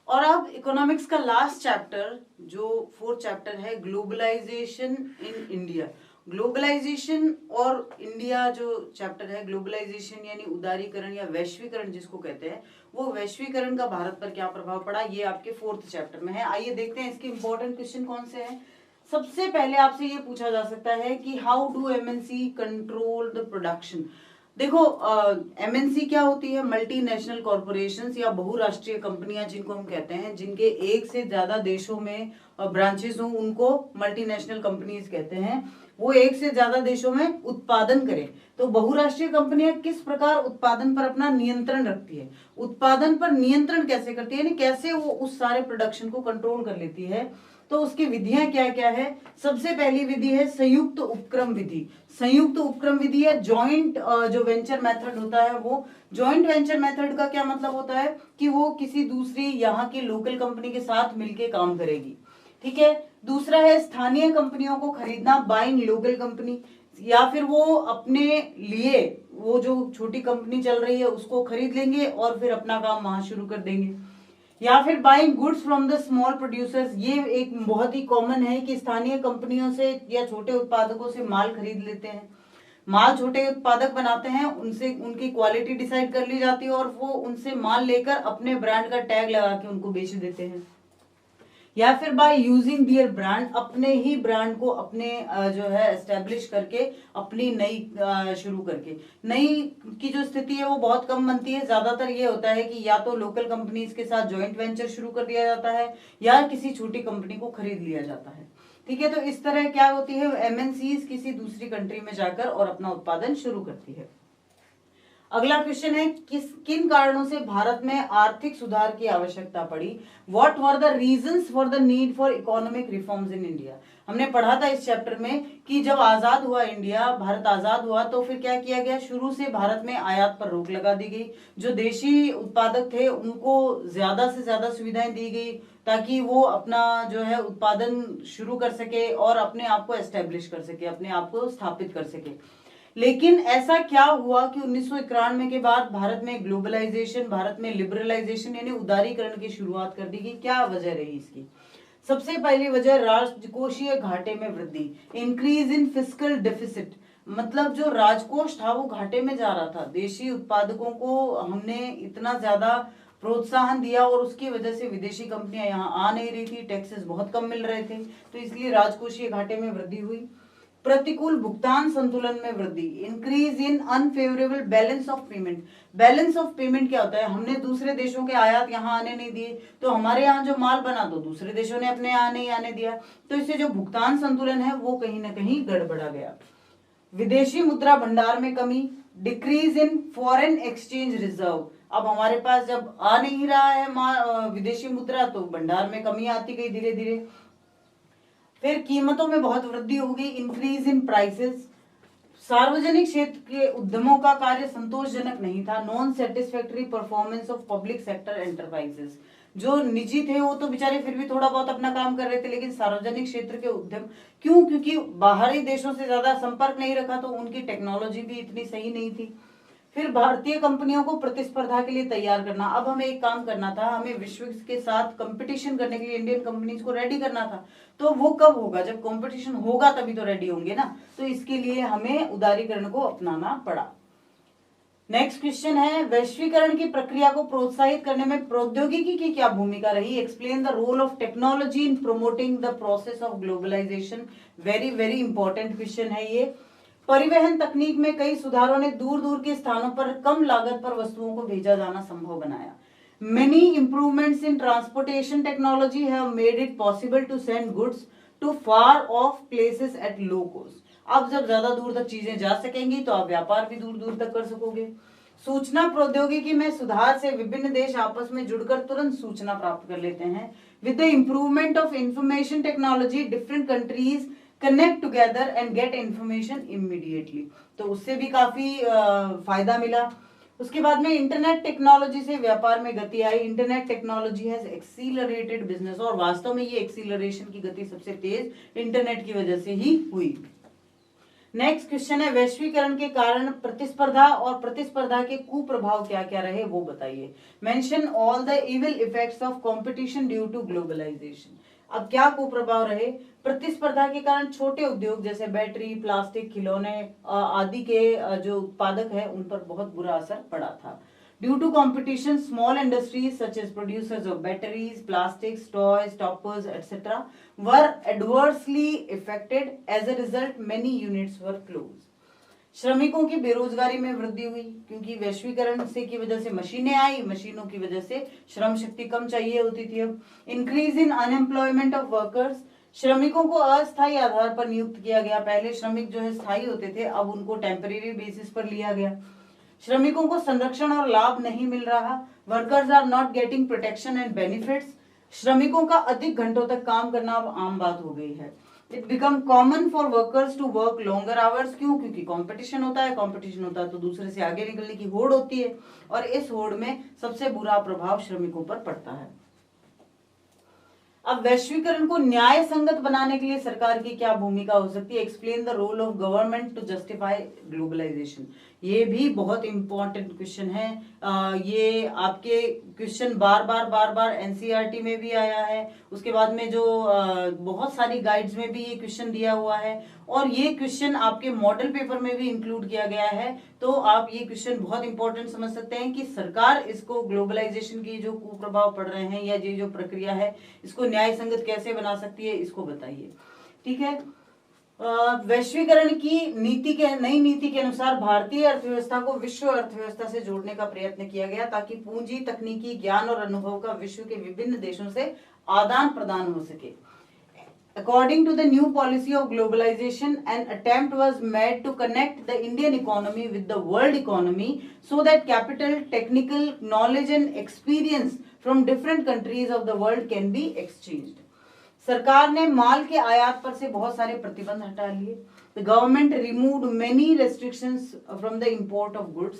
और अब इकोनॉमिक्स का लास्ट चैप्टर जो 4th चैप्टर है, ग्लोबलाइजेशन इन इंडिया. ग्लोबलाइजेशन और इंडिया जो चैप्टर है, ग्लोबलाइजेशन यानी उदारीकरण या वैश्वीकरण जिसको कहते हैं, वो वैश्वीकरण का भारत पर क्या प्रभाव पड़ा, ये आपके 4th चैप्टर में है. आइए देखते हैं इसके इंपॉर्टेंट क्वेश्चन कौन से हैं. सबसे पहले आपसे ये पूछा जा सकता है कि how do MNC control the production. देखो एमएनसी क्या होती है? मल्टीनेशनल कॉर्पोरेशंस या बहुराष्ट्रीय कंपनियां जिनको हम कहते हैं, जिनके एक से ज्यादा देशों में ब्रांचेस हों उनको मल्टीनेशनल कंपनीज कहते हैं. वो एक से ज्यादा देशों में उत्पादन करें. तो बहुराष्ट्रीय कंपनियां किस प्रकार उत्पादन पर अपना नियंत्रण रखती है? उत्पादन पर नियंत्रण कैसे करती है, यानी कैसे वो उस सारे प्रोडक्शन को कंट्रोल कर लेती है? तो उसकी विधियां क्या क्या है? सबसे पहली विधि है संयुक्त उपक्रम विधि. संयुक्त उपक्रम विधि है जॉइंट जो वेंचर मेथड होता है वो. जॉइंट वेंचर मेथड का क्या मतलब होता है कि वो किसी दूसरी यहाँ की लोकल कंपनी के साथ मिलके काम करेगी. ठीक है. दूसरा है स्थानीय कंपनियों को खरीदना, बाइंग लोकल कंपनी, या फिर वो अपने लिए वो जो छोटी कंपनी चल रही है उसको खरीद लेंगे और फिर अपना काम वहां शुरू कर देंगे. या फिर buying goods from the small producers. ये एक बहुत ही कॉमन है कि स्थानीय कंपनियों से या छोटे उत्पादकों से माल खरीद लेते हैं. माल छोटे उत्पादक बनाते हैं, उनसे उनकी क्वालिटी डिसाइड कर ली जाती है और वो उनसे माल लेकर अपने ब्रांड का टैग लगा के उनको बेच देते हैं. या फिर बाय यूजिंग दियर ब्रांड, अपने ही ब्रांड को अपने जो है एस्टेब्लिश करके अपनी नई शुरू करके. नई की जो स्थिति है वो बहुत कम बनती है. ज्यादातर ये होता है कि या तो लोकल कंपनीज के साथ जॉइंट वेंचर शुरू कर दिया जाता है या किसी छोटी कंपनी को खरीद लिया जाता है. ठीक है. तो इस तरह क्या होती है, एमएनसीज किसी दूसरी कंट्री में जाकर और अपना उत्पादन शुरू करती है. अगला क्वेश्चन है किन कारणों से भारत में आर्थिक सुधार की आवश्यकता पड़ी. What were the reasons for the need for economic reforms in India. हमने पढ़ा था इस चैप्टर में कि जब आजाद हुआ इंडिया, भारत आजाद हुआ, तो फिर क्या किया गया, शुरू से भारत में आयात पर रोक लगा दी गई. जो देशी उत्पादक थे उनको ज्यादा से ज्यादा सुविधाएं दी गई ताकि वो अपना जो है उत्पादन शुरू कर सके और अपने आप को एस्टेब्लिश कर सके, अपने आप को स्थापित कर सके. लेकिन ऐसा क्या हुआ कि 1991 के बाद भारत में ग्लोबलाइजेशन, भारत में लिबरलाइजेशन यानी उदारीकरण की शुरुआत कर दी गई. क्या वजह रही इसकी? सबसे पहली वजह राजकोषीय घाटे में वृद्धि, इंक्रीज इन फिस्कल डेफिसिट. मतलब जो राजकोष था वो घाटे में जा रहा था. देशी उत्पादकों को हमने इतना ज्यादा प्रोत्साहन दिया और उसकी वजह से विदेशी कंपनियां यहाँ आ नहीं रही थी, टैक्सेस बहुत कम मिल रहे थे, तो इसलिए राजकोषीय घाटे में वृद्धि हुई. प्रतिकूल भुगतान संतुलन में वृद्धि, increase in unfavourable balance of payment. Balance of payment क्या होता है, हमने दूसरे देशों के आयात यहाँ आने नहीं दिए, तो हमारे यहाँ जो माल बना तो दूसरे देशों ने अपने यहाँ नहीं आने दिया, तो इससे जो भुगतान संतुलन है वो कहीं ना कहीं गड़बड़ा गया। विदेशी मुद्रा भंडार में कमी, decrease in foreign exchange reserve. अब हमारे पास जब आ नहीं रहा है विदेशी मुद्रा, तो भंडार में कमी आती गई धीरे धीरे। फिर कीमतों में बहुत वृद्धि होगी, इंक्रीज इन प्राइसेस। सार्वजनिक क्षेत्र के उद्यमों का कार्य संतोषजनक नहीं था, non satisfactory performance of public sector enterprises. जो निजी थे वो तो बेचारे फिर भी थोड़ा बहुत अपना काम कर रहे थे, लेकिन सार्वजनिक क्षेत्र के उद्यम क्यों, क्योंकि बाहरी देशों से ज्यादा संपर्क नहीं रखा, तो उनकी टेक्नोलॉजी भी इतनी सही नहीं थी। फिर भारतीय कंपनियों को प्रतिस्पर्धा के लिए तैयार करना। अब हमें एक काम करना था, हमें विश्व के साथ कंपटीशन करने के लिए इंडियन कंपनीज को रेडी करना था। तो वो कब होगा, जब कंपटीशन होगा तभी तो रेडी होंगे ना। तो इसके लिए हमें उदारीकरण को अपनाना पड़ा। नेक्स्ट क्वेश्चन है, वैश्वीकरण की प्रक्रिया को प्रोत्साहित करने में प्रौद्योगिकी की क्या भूमिका रही? Explain the role of technology in promoting the process of globalisation. Very very important question है ये। परिवहन तकनीक में कई सुधारों ने दूर दूर के स्थानों पर कम लागत पर वस्तुओं को भेजा जाना संभव बनाया। Many improvements in transportation technology have made it possible to send goods to far off places at low cost. अब जब ज्यादा दूर तक चीजें जा सकेंगी तो आप व्यापार भी दूर दूर तक कर सकोगे। सूचना प्रौद्योगिकी में सुधार से विभिन्न देश आपस में जुड़कर तुरंत सूचना प्राप्त कर लेते हैं। With the improvement of information technology, different countries connect together and get information immediately. तो उससे भी काफी फायदा मिला। उसके बाद में इंटरनेट टेक्नोलॉजी से व्यापार में गति आई। Internet technology has accelerated business, और वास्तव में ये एक्सीलरेशन की गति सबसे तेज इंटरनेट की वजह से ही हुई। नेक्स्ट क्वेश्चन है, वैश्वीकरण के कारण प्रतिस्पर्धा और प्रतिस्पर्धा के कुप्रभाव क्या क्या रहे वो बताइए। Mention all the evil effects of competition due to globalisation. अब क्या कुप्रभाव रहे? प्रतिस्पर्धा के कारण छोटे उद्योग जैसे बैटरी, प्लास्टिक, खिलौने आदि के जो उत्पादक है उन पर बहुत बुरा असर पड़ा था। Due to competition, small industries such as producers of batteries, plastics, toys, toppers etcetera were adversely affected. As a result many units were close. श्रमिकों की बेरोजगारी में वृद्धि हुई, क्योंकि वैश्वीकरण से की वजह से मशीनें आई, मशीनों की वजह से श्रम शक्ति कम चाहिए होती थी। अब increase in unemployment of workers, श्रमिकों को अस्थायी आधार पर नियुक्त किया गया। पहले श्रमिक जो है स्थायी होते थे, अब उनको टेम्परेरी बेसिस पर लिया गया। श्रमिकों को संरक्षण और लाभ नहीं मिल रहा। Workers are not getting protection and benefits. श्रमिकों का अधिक घंटों तक काम करना अब आम बात हो गई है। It become common for workers to work longer hours. क्यों? क्योंकि कंपटीशन होता है, कंपटीशन होता है तो दूसरे से आगे निकलने की होड़ होती है, और इस होड़ में सबसे बुरा प्रभाव श्रमिकों पर पड़ता है। अब वैश्वीकरण को न्याय संगत बनाने के लिए सरकार की क्या भूमिका हो सकती है? Explain the role of government to justify globalisation. ये भी बहुत इंपॉर्टेंट क्वेश्चन है। ये आपके क्वेश्चन बार बार एनसीईआरटी में भी आया है। उसके बाद में जो बहुत सारी गाइड्स में भी ये क्वेश्चन दिया हुआ है, और ये क्वेश्चन आपके मॉडल पेपर में भी इंक्लूड किया गया है। तो आप ये क्वेश्चन बहुत इंपॉर्टेंट समझ सकते हैं कि सरकार इसको ग्लोबलाइजेशन की जो कुप्रभाव पड़ रहे हैं या ये जो प्रक्रिया है इसको न्याय संगत कैसे बना सकती है, इसको बताइए। ठीक है। वैश्वीकरण की नई नीति के अनुसार भारतीय अर्थव्यवस्था को विश्व अर्थव्यवस्था से जोड़ने का प्रयत्न किया गया, ताकि पूंजी, तकनीकी ज्ञान और अनुभव का विश्व के विभिन्न देशों से आदान प्रदान हो सके। According to the new policy of globalization, an attempt was made to connect the Indian economy with the world economy so that capital, technical knowledge and experience from different countries of the world can be exchanged. सरकार ने माल के आयात पर से बहुत सारे प्रतिबंध हटा लिए। The government removed many restrictions from the import of goods.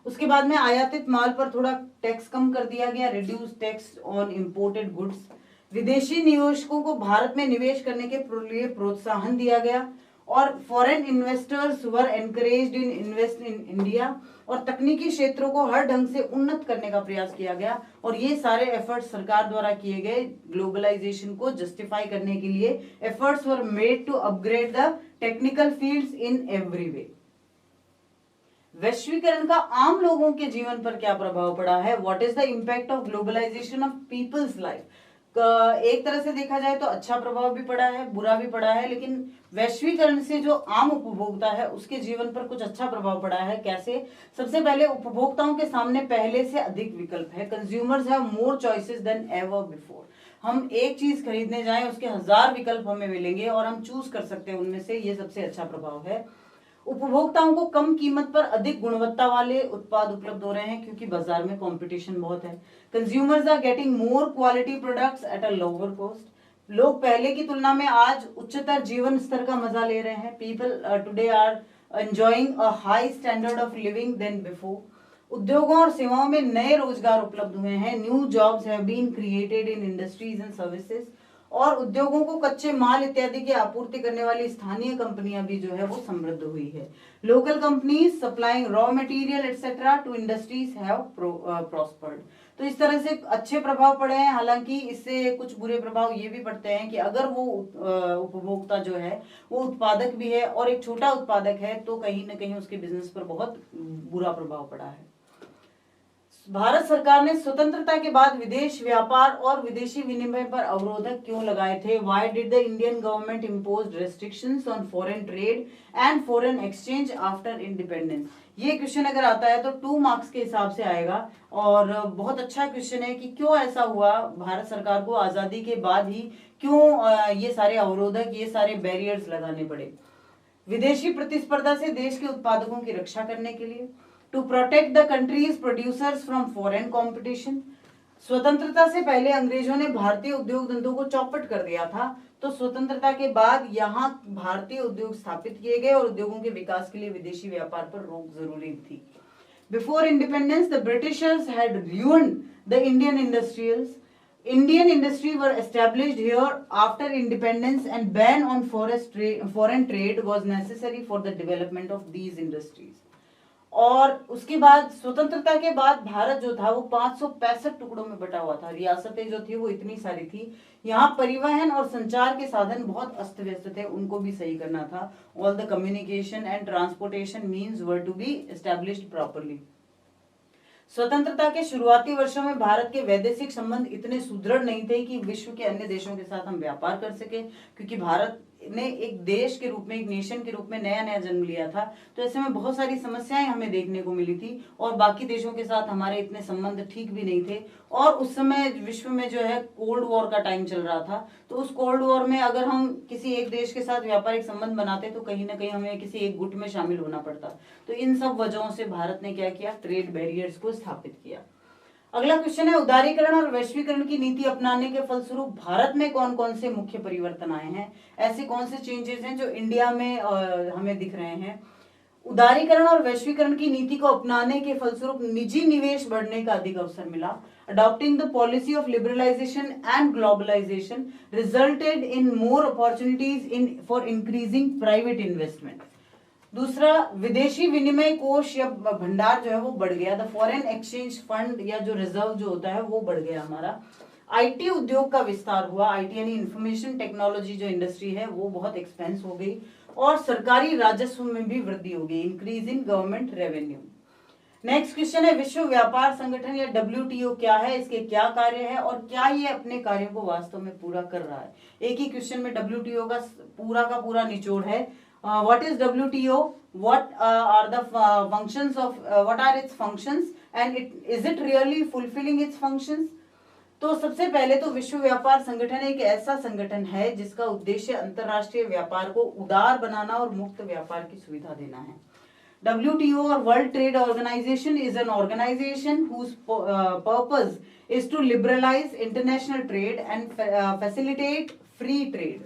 उसके बाद में आयातित माल पर थोड़ा टैक्स कम कर दिया गया, reduced tax on imported goods. विदेशी निवेशकों को भारत में निवेश करने के लिए प्रोत्साहन दिया गया, और foreign investors were encouraged in invest in India, और तकनीकी क्षेत्रों को हर ढंग से उन्नत करने का प्रयास किया गया। और ये सारे एफर्ट्स सरकार द्वारा किए गए ग्लोबलाइजेशन को जस्टिफाई करने के लिए। Efforts were made to upgrade the technical fields in every way. वैश्वीकरण का आम लोगों के जीवन पर क्या प्रभाव पड़ा है? What is the impact of globalisation of people's life? एक तरह से देखा जाए तो अच्छा प्रभाव भी पड़ा है, बुरा भी पड़ा है, लेकिन वैश्वीकरण से जो आम उपभोक्ता है उसके जीवन पर कुछ अच्छा प्रभाव पड़ा है। कैसे? सबसे पहले उपभोक्ताओं के सामने पहले से अधिक विकल्प है। Consumers have more choices then ever before. हम एक चीज खरीदने जाएं उसके 1000 विकल्प हमें मिलेंगे और हम चूज कर सकते हैं उनमें से, ये सबसे अच्छा प्रभाव है। उपभोक्ताओं को कम कीमत पर अधिक गुणवत्ता वाले उत्पाद उपलब्ध हो रहे हैं क्योंकि बाजार में कंपटीशन बहुत है। Consumers are getting more quality products at a lower cost. लोग पहले की तुलना में आज उच्चतर जीवन स्तर का मजा ले रहे हैं। People today are enjoying a high standard of living than before. उद्योगों और सेवाओं में नए रोजगार उपलब्ध हुए हैं। New jobs have been created in industries and services. और उद्योगों को कच्चे माल इत्यादि की आपूर्ति करने वाली स्थानीय कंपनियां भी जो है वो समृद्ध हुई है। Local companies supplying raw material etcetera to industries have prospered. तो इस तरह से अच्छे प्रभाव पड़े हैं। हालांकि इससे कुछ बुरे प्रभाव ये भी पड़ते हैं कि अगर वो उपभोक्ता जो है वो उत्पादक भी है और एक छोटा उत्पादक है तो कहीं ना कहीं उसके बिजनेस पर बहुत बुरा प्रभाव पड़ा है। भारत सरकार ने स्वतंत्रता के बाद विदेश व्यापार और विदेशी विनिमय पर अवरोधक क्यों लगाए थे? Why did the Indian government impose restrictions on foreign trade and foreign exchange after independence? ये क्वेश्चन अगर आता है तो 2 मार्क्स के हिसाब से आएगा और बहुत अच्छा क्वेश्चन है कि क्यों ऐसा हुआ, भारत सरकार को आजादी के बाद ही क्यों ये सारे अवरोधक, ये सारे बैरियर्स लगाने पड़े। विदेशी प्रतिस्पर्धा से देश के उत्पादकों की रक्षा करने के लिए, to protect the country's producers from foreign competition. स्वतंत्रता से पहले अंग्रेजों ने भारतीय उद्योग धंधों को चौपट कर दिया था, तो स्वतंत्रता के बाद यहाँ भारतीय उद्योग स्थापित किए गए और उद्योगों के विकास के लिए विदेशी व्यापार पर रोक जरूरी थी। Before independence the Britishers had ruined the Indian industrials. Indian industry were established here after independence and ban on foreign trade was necessary for the development of these industries. और उसके बाद स्वतंत्रता के बाद भारत जो था वो 565 टुकड़ों में बटा हुआ था। रियासतें जो थी वो इतनी सारी थी। यहाँ परिवहन और संचार के साधन बहुत अस्त व्यस्त थे, उनको भी सही करना था। All the communication and transportation means were to be established properly. स्वतंत्रता के शुरुआती वर्षों में भारत के वैदेशिक संबंध इतने सुदृढ़ नहीं थे कि विश्व के अन्य देशों के साथ हम व्यापार कर सके, क्योंकि भारत ने एक देश के रूप में, एक नेशन के रूप में नया नया जन्म लिया था। तो ऐसे में बहुत सारी समस्याएं हमें देखने को मिली थी और बाकी देशों के साथ हमारे इतने संबंध ठीक भी नहीं थे। और उस समय विश्व में जो है कोल्ड वॉर का टाइम चल रहा था, तो उस कोल्ड वॉर में अगर हम किसी एक देश के साथ व्यापारिक संबंध बनाते तो कहीं ना कहीं हमें किसी एक गुट में शामिल होना पड़ता। तो इन सब वजहों से भारत ने क्या किया, ट्रेड बैरियर्स को स्थापित किया। अगला क्वेश्चन है, उदारीकरण और वैश्वीकरण की नीति अपनाने के फलस्वरूप भारत में कौन कौन से मुख्य परिवर्तन आए हैं? ऐसे कौन से चेंजेस हैं जो इंडिया में हमें दिख रहे हैं? उदारीकरण और वैश्वीकरण की नीति को अपनाने के फलस्वरूप निजी निवेश बढ़ने का अधिक अवसर मिला। Adopting the policy of liberalization and globalization resulted in more opportunities for increasing private investment. दूसरा, विदेशी विनिमय कोष या भंडार जो है वो बढ़ गया। द फॉरेन एक्सचेंज फंड या जो रिजर्व जो होता है वो बढ़ गया हमारा। आईटी उद्योग का विस्तार हुआ। आईटी यानी इंफॉर्मेशन टेक्नोलॉजी जो इंडस्ट्री है वो बहुत एक्सपेंस हो गई और सरकारी राजस्व में भी वृद्धि हो गई, increase in government revenue. Next question है, विश्व व्यापार संगठन या WTO क्या है, इसके क्या कार्य है और क्या ये अपने कार्यों को वास्तव में पूरा कर रहा है? एक ही क्वेश्चन में WTO का पूरा निचोड़ है। What is WTO? What are the functions of what are its functions and is it really fulfilling its functions? तो सबसे पहले तो विश्व व्यापार संगठन एक ऐसा संगठन है जिसका उद्देश्य अंतरराष्ट्रीय व्यापार को उदार बनाना और मुक्त व्यापार की सुविधा देना है। WTO or World Trade Organization is an organization whose purpose is to liberalize international trade and facilitate free trade.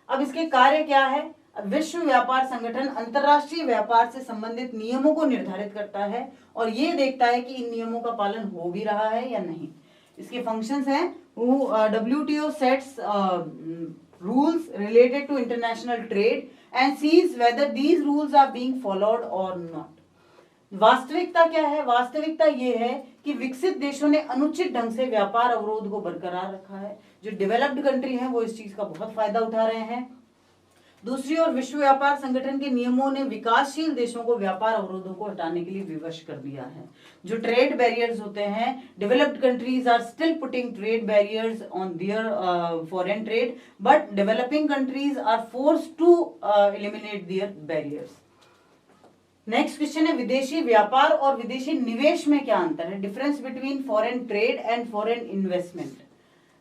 अब इसके कार्य क्या है? विश्व व्यापार संगठन अंतरराष्ट्रीय व्यापार से संबंधित नियमों को निर्धारित करता है और ये देखता है कि इन नियमों का पालन हो भी रहा है या नहीं। इसके फंक्शंस हैं, WTO sets rules related to international trade and sees whether these rules are being followed or not. वास्तविकता क्या है? वास्तविकता ये है कि विकसित देशों ने अनुचित ढंग से व्यापार अवरोध को बरकरार रखा है। जो डेवलप्ड कंट्री हैं वो इस चीज का बहुत फायदा उठा रहे हैं। दूसरी ओर विश्व व्यापार संगठन के नियमों ने विकासशील देशों को व्यापार अवरोधों को हटाने के लिए विवश कर दिया है। जो ट्रेड बैरियर्स होते हैं, developed countries are still putting trade barriers on their foreign trade, but developing countries are forced to eliminate their barriers. Next question है, विदेशी व्यापार और विदेशी निवेश में क्या अंतर है? Difference between foreign trade and foreign investment.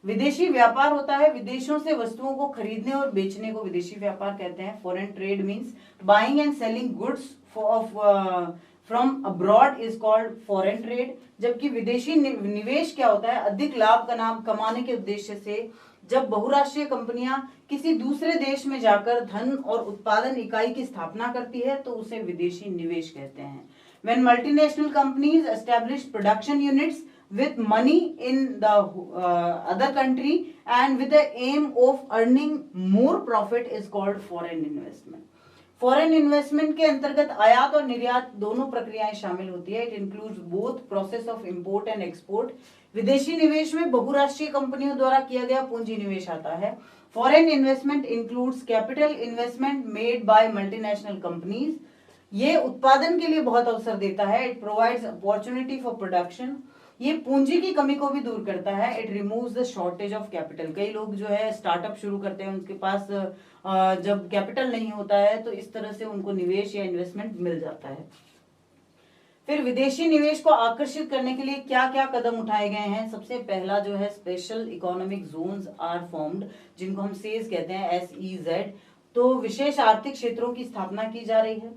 विदेशी व्यापार होता है विदेशों से वस्तुओं को खरीदने और बेचने को विदेशी व्यापार कहते हैं। Foreign trade means buying and selling goods from abroad is called foreign trade. जबकि विदेशी निवेश क्या होता है? अधिक लाभ कमाने के उद्देश्य से जब बहुराष्ट्रीय कंपनियां किसी दूसरे देश में जाकर धन और उत्पादन इकाई की स्थापना करती है तो उसे विदेशी निवेश कहते हैं। When multinational companies establish production units with money in the other country and with the aim of earning more profit is called foreign investment. Foreign investment के अंतर्गत आयात और निर्यात दोनों प्रक्रियाएं शामिल होती है। It includes both process of import and export. विदेशी निवेश में बहुराष्ट्रीय कंपनियों द्वारा किया गया पूंजी निवेश आता है। Foreign investment includes capital investment made by multinational companies. ये उत्पादन के लिए बहुत अवसर देता है। It provides opportunity for production. ये पूंजी की कमी को भी दूर करता है। It removes the shortage of capital. कई लोग जो है स्टार्टअप शुरू करते हैं, उनके पास जब कैपिटल नहीं होता है तो इस तरह से उनको निवेश या इन्वेस्टमेंट मिल जाता है। फिर विदेशी निवेश को आकर्षित करने के लिए क्या क्या कदम उठाए गए हैं? सबसे पहला जो है special economic zones are formed, जिनको हम सेज कहते हैं, SEZ। तो विशेष आर्थिक क्षेत्रों की स्थापना की जा रही है।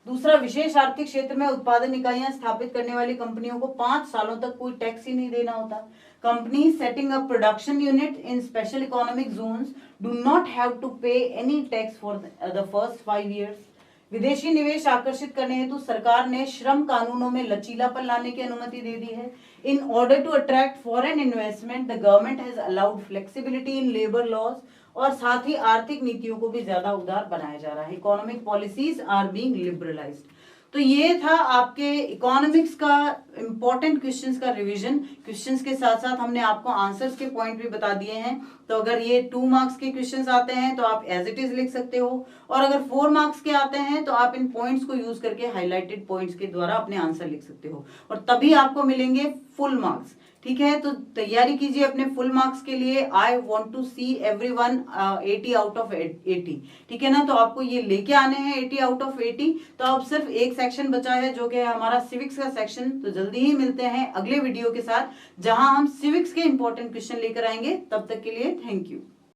दूसरा, विशेष आर्थिक क्षेत्र में उत्पादन इकाइयां स्थापित करने वाली कंपनियों को 5 सालों तक कोई टैक्स ही नहीं देना होता। Company setting up production unit in special economic zones do not have to pay any tax for the first 5 years। विदेशी निवेश आकर्षित करने हेतु सरकार ने श्रम कानूनों में लचीलापन लाने की अनुमति दे दी है। In order to attract foreign investment the government has allowed flexibility in labour laws, और साथ ही आर्थिक नीतियों को भी ज्यादा उदार बनाया जा रहा है। Economic policies are being liberalised. तो ये था आपके इकोनॉमिक्स का इंपॉर्टेंट क्वेश्चंस का रिवीजन। क्वेश्चंस के साथ साथ हमने आपको आंसर्स के पॉइंट भी बता दिए हैं। तो अगर ये 2 मार्क्स के क्वेश्चंस आते हैं तो आप एज इट इज लिख सकते हो, और अगर 4 मार्क्स के आते हैं तो आप इन पॉइंट्स को यूज करके हाईलाइटेड पॉइंट्स के द्वारा अपने आंसर लिख सकते हो, और तभी आपको मिलेंगे फुल मार्क्स। ठीक है, तो तैयारी कीजिए अपने फुल मार्क्स के लिए। I want to see everyone 80 out of 80। ठीक है ना, तो आपको ये लेके आने हैं 80 out of 80। तो अब सिर्फ एक सेक्शन बचा है जो कि है हमारा सिविक्स का सेक्शन। तो जल्दी ही मिलते हैं अगले वीडियो के साथ, जहां हम सिविक्स के इंपॉर्टेंट क्वेश्चन लेकर आएंगे। तब तक के लिए थैंक यू।